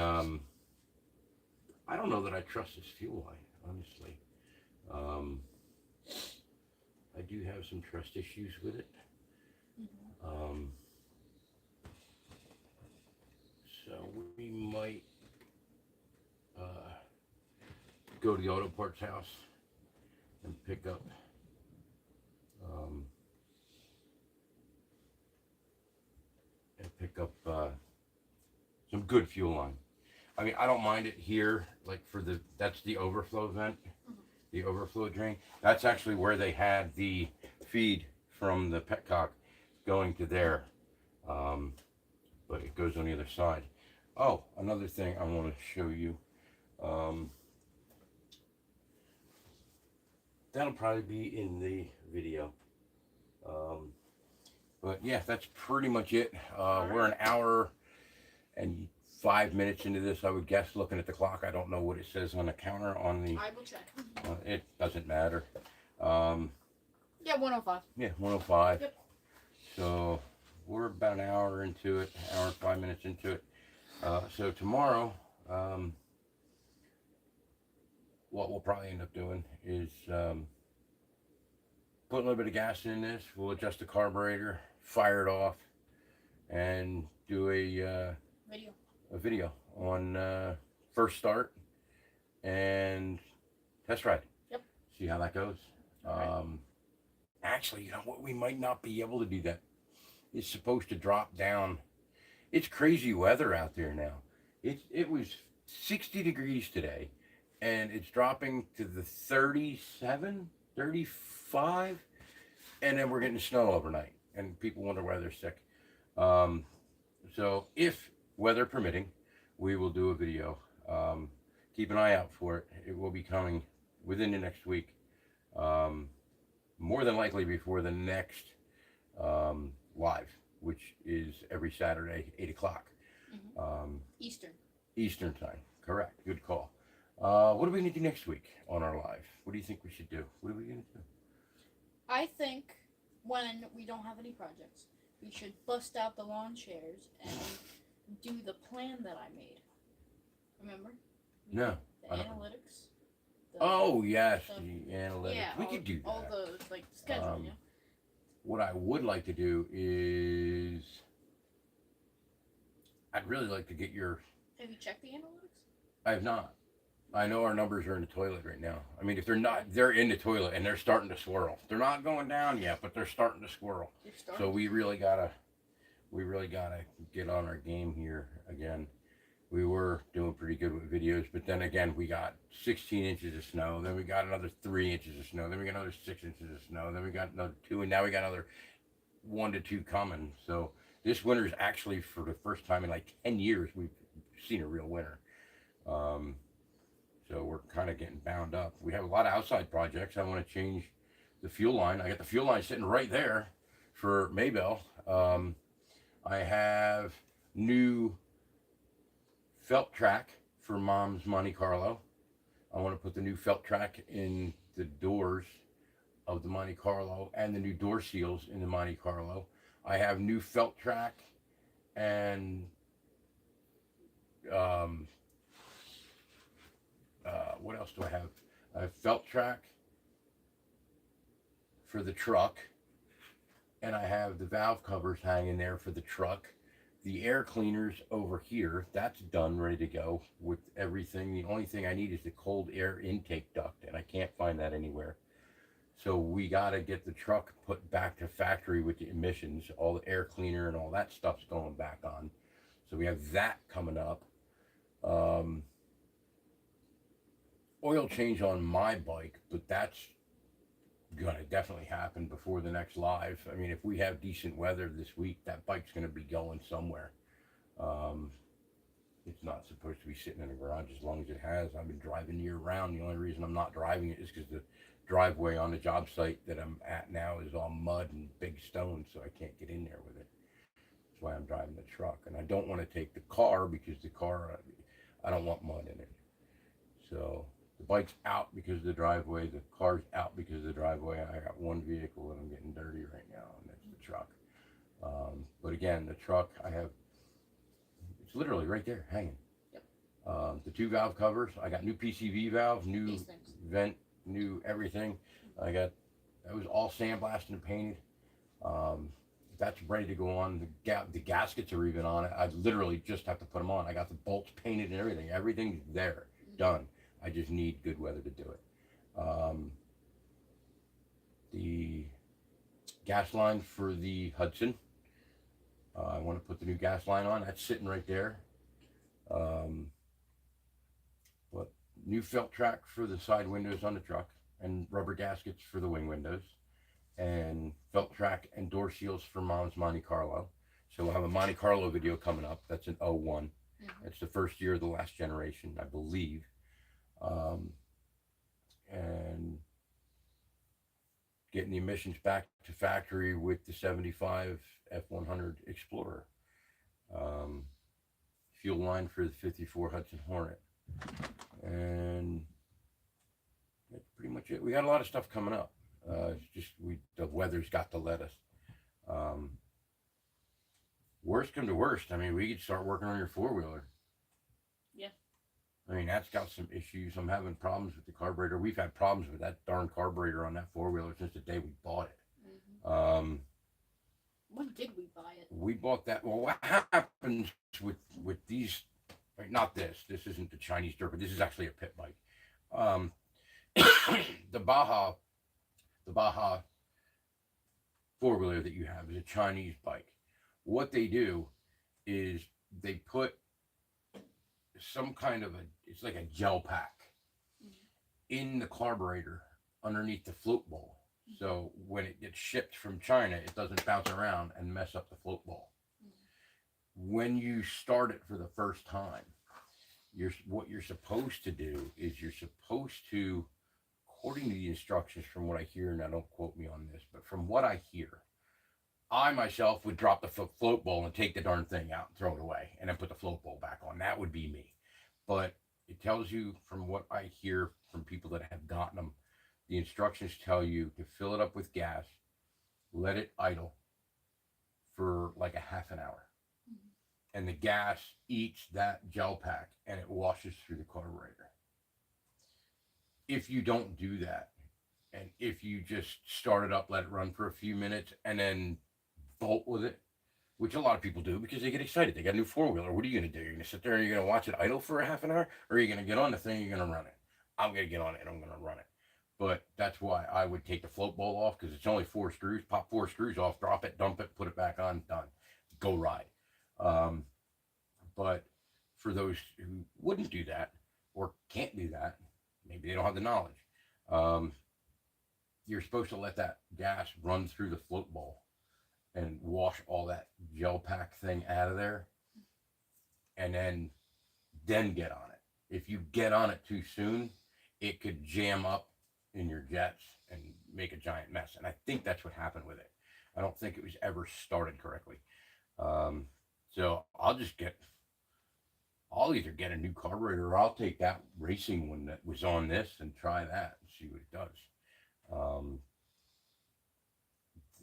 I don't know that I trust this fuel line, honestly. I do have some trust issues with it. So we might go to the auto parts house and pick up some good fuel line. I mean, I don't mind it here, like for that's the overflow vent, the overflow drain. That's actually where they had the feed from the petcock going to there. But it goes on the other side. Oh, another thing I want to show you. That'll probably be in the video. But yeah, that's pretty much it. We're an hour and 5 minutes into this, I would guess, looking at the clock. I don't know what it says on the counter on the. I will check. It doesn't matter. Yeah, 105. Yeah, 105. Yep. So we're about an hour into it, hour and 5 minutes into it. So tomorrow, what we'll probably end up doing is put a little bit of gas in this. We'll adjust the carburetor, fire it off, and do a video on first start and test ride. Yep. See how that goes. Right. Actually, you know what? We might not be able to do that. It's supposed to drop down. It's crazy weather out there now. It was 60 degrees today, and it's dropping to the 37, 35, and then we're getting snow overnight, and people wonder why they're sick. So if weather permitting, we will do a video. Keep an eye out for it. It will be coming within the next week. More than likely before the next live, which is every Saturday, 8 o'clock. Eastern time. Correct. Good call. What do we need to do next week on our live? What do you think we should do? What are we going to do? I think when we don't have any projects, we should bust out the lawn chairs and do the plan that I made. Remember? No. The analytics. Oh, yes. The analytics. Yeah, we could do that. All the scheduling, yeah. What I would like to do is I'd really like to get your. Have you checked the analytics? I have not. I know our numbers are in the toilet right now. I mean, if they're not, they're in the toilet and they're starting to swirl. They're not going down yet, but they're starting to swirl. So we really gotta get on our game here again. We were doing pretty good with videos, but then again, we got 16 inches of snow. Then we got another 3 inches of snow. Then we got another 6 inches of snow. Then we got another 2, and now we got another 1 to 2 coming. So this winter is actually, for the first time in like 10 years, we've seen a real winter. So we're kind of getting bound up. We have a lot of outside projects. I want to change the fuel line. I got the fuel line sitting right there for Maybell. I have new felt track for Mom's Monte Carlo. I want to put the new felt track in the doors of the Monte Carlo and the new door seals in the Monte Carlo. I have new felt track and what else do I have? I have felt track for the truck, and I have the valve covers hanging there for the truck. The air cleaners over here, that's done, ready to go with everything. The only thing I need is the cold air intake duct, and I can't find that anywhere. So we got to get the truck put back to factory with the emissions. All the air cleaner and all that stuff's going back on. So we have that coming up. Oil change on my bike, but that's gonna definitely happen before the next live. I mean, if we have decent weather this week, that bike's gonna be going somewhere. It's not supposed to be sitting in the garage as long as it has. I've been driving year round. The only reason I'm not driving it is because the driveway on the job site that I'm at now is all mud and big stones, so I can't get in there with it. That's why I'm driving the truck. And I don't want to take the car because the car, I don't want mud in it. So the bike's out because of the driveway. The car's out because of the driveway. I got one vehicle that I'm getting dirty right now, and that's the truck. But again, the truck, it's literally right there, hanging. Yep. The 2 valve covers, I got new PCV valve, new vent, new everything. That was all sandblasted and painted. That's ready to go on. The gaskets are even on it. I literally just have to put them on. I got the bolts painted and everything. Everything's there, done. I just need good weather to do it. The gas line for the Hudson. I want to put the new gas line on. That's sitting right there. Um, but new felt track for the side windows on the truck, and rubber gaskets for the wing windows, and felt track and door seals for Mom's Monte Carlo. So we'll have a Monte Carlo video coming up. That's an '01. It's the first year of the last generation, I believe. Um, and getting the emissions back to factory with the 75 F100 Explorer. Um, fuel line for the 54 Hudson Hornet. And that's pretty much it. We got a lot of stuff coming up. It's just the weather's got to let us. Worst come to worst, I mean, we could start working on your four-wheeler. Yeah. I mean, that's got some issues. I'm having problems with the carburetor. We've had problems with that darn carburetor on that four-wheeler since the day we bought it. When did we buy it? We bought that. Well, what happens with these? Not this. This isn't the Chinese dirt, but this is actually a pit bike. The Baja four-wheeler that you have is a Chinese bike. What they do is they put some kind of it's like a gel pack in the carburetor underneath the float ball. So when it gets shipped from China, it doesn't bounce around and mess up the float ball. When you start it for the first time, what you're supposed to do is you're supposed to, according to the instructions from what I hear, now don't quote me on this, but from what I hear, I myself would drop the float ball and take the darn thing out and throw it away and then put the float ball back on. That would be me. But it tells you, from what I hear from people that have gotten them, the instructions tell you to fill it up with gas, let it idle for like a half an hour. And the gas eats that gel pack and it washes through the carburetor. If you don't do that, and if you just start it up, let it run for a few minutes, and then bolt with it, which a lot of people do because they get excited. They got a new four-wheeler. What are you going to do? You're going to sit there and you're going to watch it idle for a half an hour? Or are you going to get on the thing and you're going to run it? I'm going to get on it and I'm going to run it. But that's why I would take the float ball off, because it's only 4 screws. Pop 4 screws off, drop it, dump it, put it back on, done. Go ride. But for those who wouldn't do that or can't do that, maybe they don't have the knowledge, you're supposed to let that gas run through the float ball and wash all that gel pack thing out of there, and then get on it. If you get on it too soon, it could jam up in your jets and make a giant mess. And I think that's what happened with it. I don't think it was ever started correctly. So I'll either get a new carburetor or I'll take that racing one that was on this and try that and see what it does.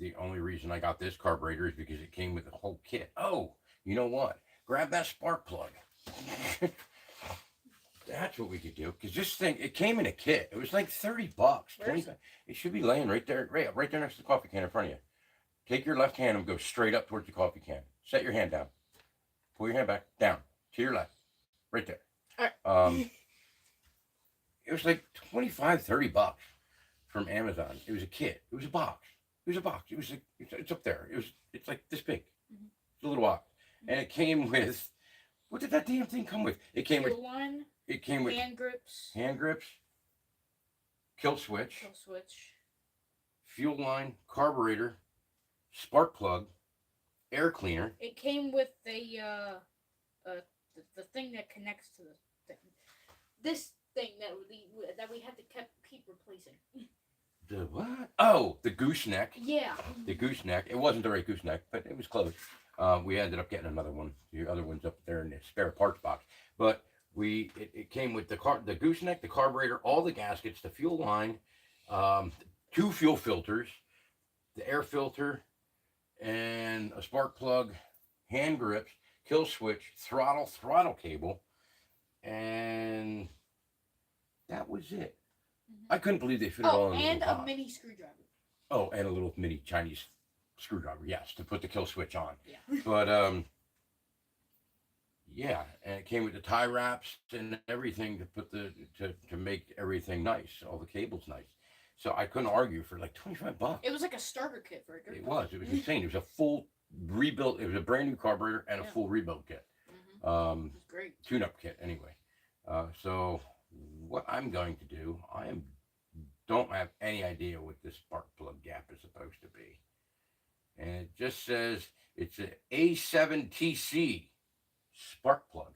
The only reason I got this carburetor is because it came with the whole kit. Oh, you know what? Grab that spark plug. That's what we could do. Because this thing, it came in a kit. It was like $30, 25. It should be laying right there next to the coffee can in front of you. Take your left hand and go straight up towards the coffee can. Set your hand down. Pull your hand back down to your left, right there. All right. It was like $25-$30 from Amazon. It was a kit. It was a box. It was like, it's up there. It's like this big. It's a little box, and it came with, what did that damn thing come with? It came with hand grips, kill switch, fuel line, carburetor, spark plug, air cleaner. It came with the thing that connects to the thing. This thing that we had to keep replacing. The what? Oh, the gooseneck. Yeah. The gooseneck. It wasn't the right gooseneck, but it was close. We ended up getting another one. The other one's up there in the spare parts box. But it came with the gooseneck, the carburetor, all the gaskets, the fuel line, 2 fuel filters, the air filter, and a spark plug, hand grips, kill switch, throttle cable, and that was it. I couldn't believe they fit it all in and a mini screwdriver. Oh, and a little mini Chinese screwdriver, yes, to put the kill switch on. Yeah. But Yeah, and it came with the tie wraps and everything to put to make everything nice, all the cables nice. So I couldn't argue for like $25. It was like a starter kit for a dirt It bike. was insane. It was a full rebuilt. It was a brand new carburetor and a Yeah. full rebuild kit, It was great. tune-up kit anyway. So what I'm going to do, don't have any idea what this spark plug gap is supposed to be, and it just says it's an A7TC spark plug.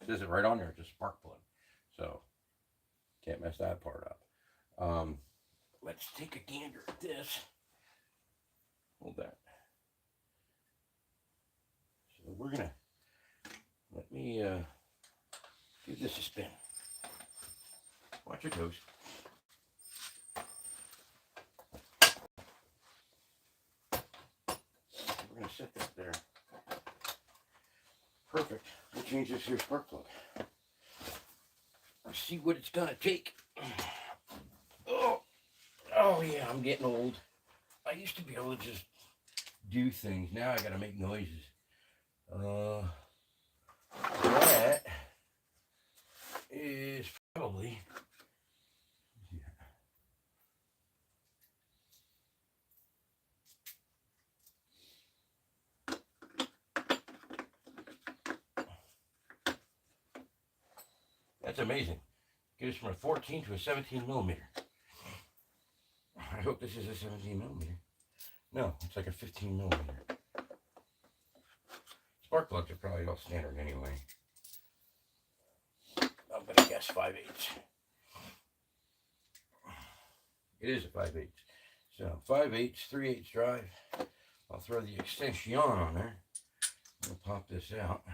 It says it right on there. It's a spark plug, so can't mess that part up. Let's take a gander at this. Hold that. So we're gonna let me give this a spin. Watch your toes. We're gonna set that there. Perfect. We'll change this here spark plug. Let's see what it's gonna take. Oh yeah, I'm getting old. I used to be able to just do things. Now I gotta make noises. That is probably, that's amazing. Goes from a 14 to a 17 millimeter. I hope this is a 17 millimeter. No, it's like a 15 millimeter. Spark plugs are probably all standard anyway. I'm gonna guess 5/8. It is a 5/8. So 5/8, 3/8 drive. I'll throw the extension on there. We'll pop this out.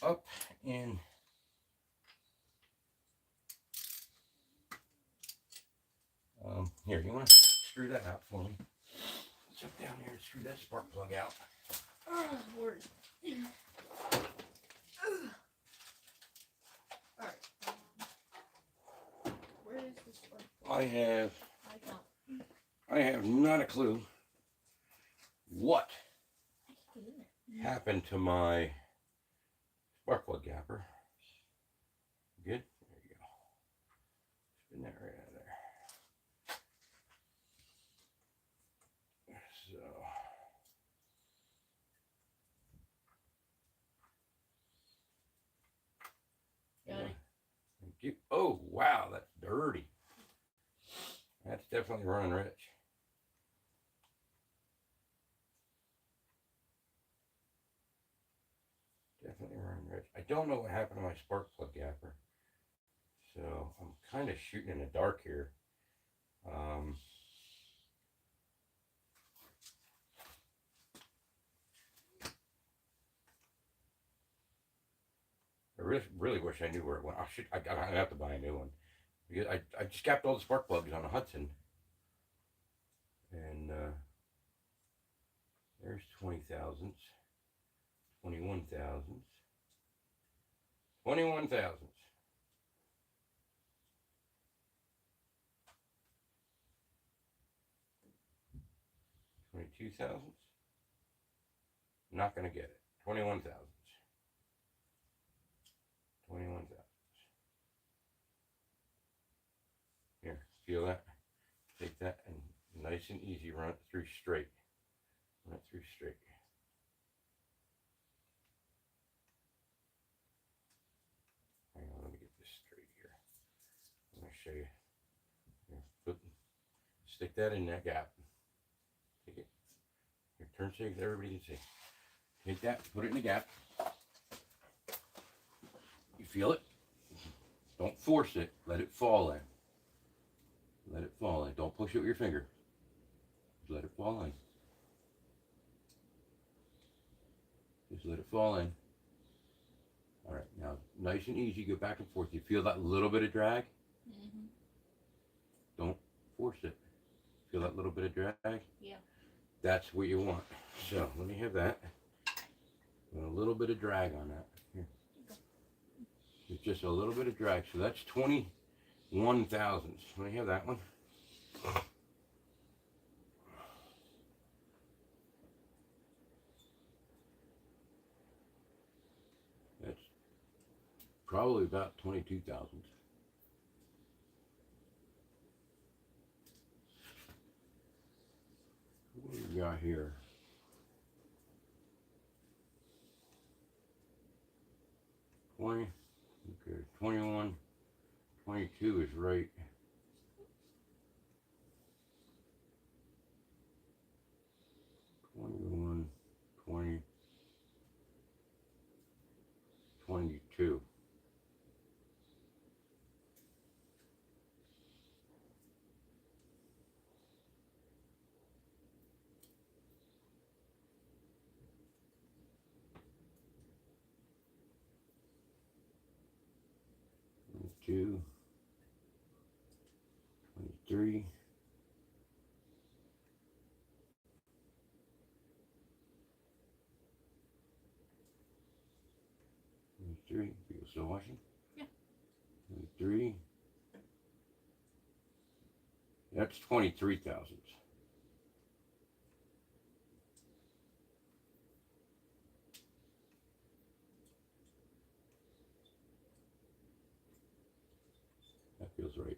Up in. Here, you want to screw that out for me? Jump down here and screw that spark plug out. Oh, Lord. Alright. Where is this spark plug? I have not a clue what happened to my spark plug gapper. Good? There you go. Spin that right out of there. So. Got it. Thank you. Oh, wow, that's dirty. That's definitely running rich. Definitely running rich. I don't know what happened to my spark plug gapper. So I'm kind of shooting in the dark here. I really wish I knew where it went. I have to buy a new one. Because I just capped all the spark plugs on a Hudson. And there's 20 thousandths, 21 thousandths, 21 thousandths. 22 thousandths. Not going to get it. 21 thousandths. 21 thousandths. Here, feel that? Take that and nice and easy run it through straight. Run it through straight. Hang on, let me get this straight here. I'm going to show you. Here, stick that in that gap. Take it. Here, turn so everybody can see. Take that, put it in the gap. You feel it? Don't force it. Let it fall in. Let it fall in. Don't push it with your finger. Just let it fall in. Just let it fall in. All right, now nice and easy. Go back and forth. You feel that little bit of drag? Mm-hmm. Don't force it. Feel that little bit of drag? Yeah. That's what you want. So let me have that. And a little bit of drag on that. Here. It's just a little bit of drag. So that's 21 thousandths. Let me have that one. Probably about 22,000. What do we got here? 20. Okay, 21. 22 is right. 21, 20, 22. Two, 23, 23. People still watching? Yeah. 23. That's 23,000. That feels right.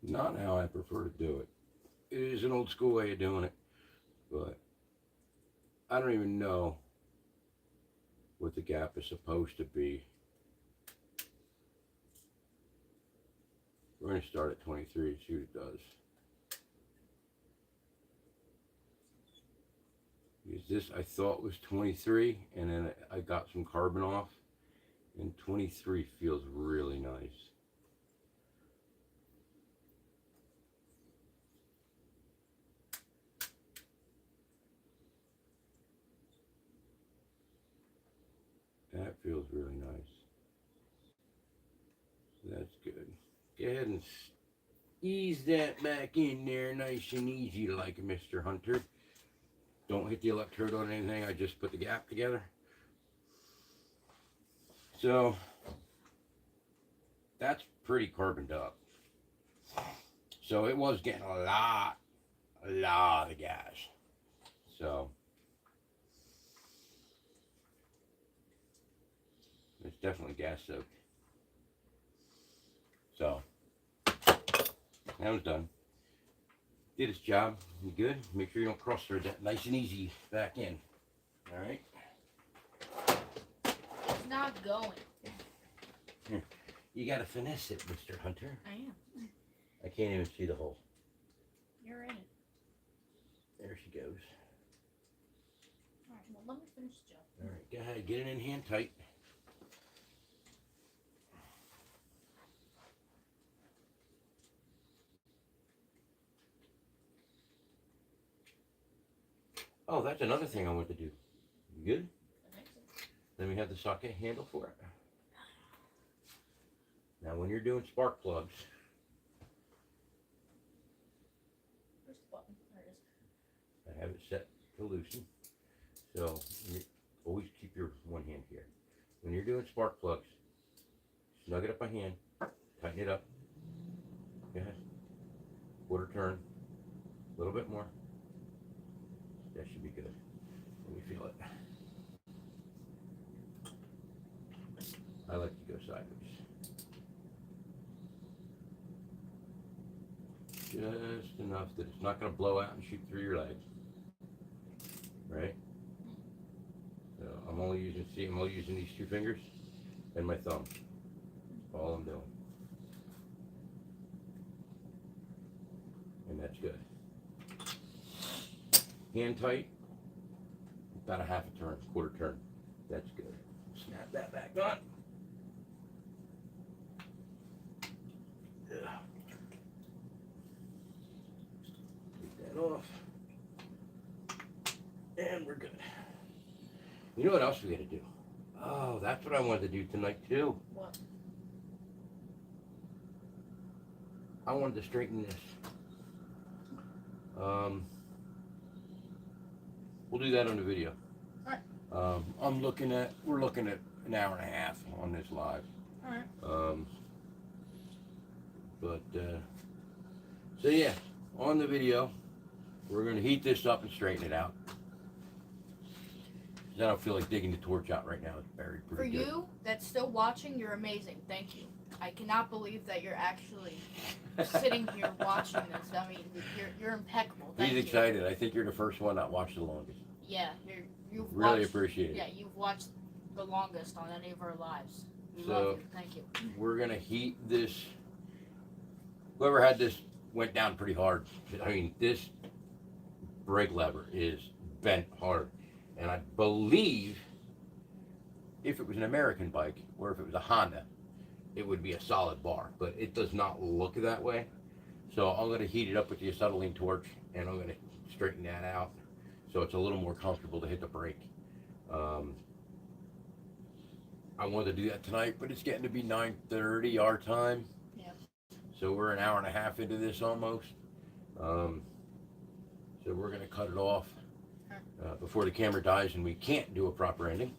Not how I prefer to do it. It is an old school way of doing it, but I don't even know what the gap is supposed to be. We're going to start at 23 and see what it does. Because this I thought was 23, and then I got some carbon off, and 23 feels really nice. That feels really nice. That's good. Go ahead and ease that back in there nice and easy like Mr. Hunter. Don't hit the electrode on anything. I just put the gap together. So that's pretty carboned up. So it was getting a lot of gas. So it's definitely gas soaked. So that was done. Did its job. You good? Make sure you don't cross thread that nice and easy back in. All right. It's not going. You gotta finesse it, Mr. Hunter. I am. I can't even see the hole. You're in it. There she goes. Alright, well, let me finish the job. All right, go ahead, get it in hand tight. Oh, that's another thing I want to do. You good? I think so. Then we have the socket handle for it. Now, when you're doing spark plugs, Where's the button? There it is. I have it set to loosen. So you always keep your one hand here. When you're doing spark plugs, snug it up by hand, tighten it up. Go ahead. Quarter turn, a little bit more. That should be good. Let me feel it. I like to go sideways. Just enough that it's not going to blow out and shoot through your legs. Right? So I'm only using, see, I'm only using these two fingers and my thumb. That's all I'm doing. And that's good. Hand tight, about a half a turn, quarter turn. That's good. Snap that back on. Take that off. And we're good. You know what else we gotta do? Oh, that's what I wanted to do tonight too. What? I wanted to straighten this. We'll do that on the video. Alright. We're looking at an hour and a half on this live. Alright. But so yeah, on the video, we're gonna heat this up and straighten it out. I don't feel like digging the torch out right now. It's buried For pretty good. you that's still watching, you're amazing. Thank you. I cannot believe that you're actually sitting here watching this. I mean, you're impeccable. Thank He's you. excited. I think you're the first one that watched the longest. Yeah, you've Really watched, appreciate it. Yeah, you've watched the longest on any of our lives. We So, love you. Thank you. We're gonna heat this. Whoever had this went down pretty hard. I mean, this brake lever is bent hard, and I believe if it was an American bike or if it was a Honda, it would be a solid bar, but it does not look that way. So I'm gonna heat it up with the acetylene torch, and I'm gonna straighten that out so it's a little more comfortable to hit the brake. I wanted to do that tonight, but it's getting to be 9:30 our time. Yeah. So we're an hour and a half into this almost. So we're gonna cut it off before the camera dies and we can't do a proper ending.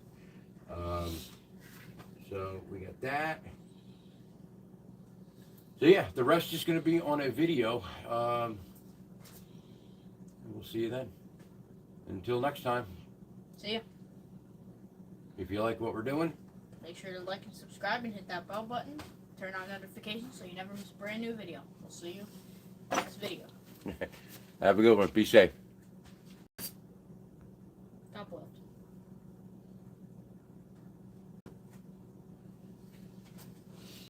So we got that. So yeah, the rest is gonna be on a video. We'll see you then. Until next time. See ya. If you like what we're doing, Make sure to like and subscribe and hit that bell button. Turn on notifications so you never miss a brand new video. We'll see you next video. have a good one. Be safe.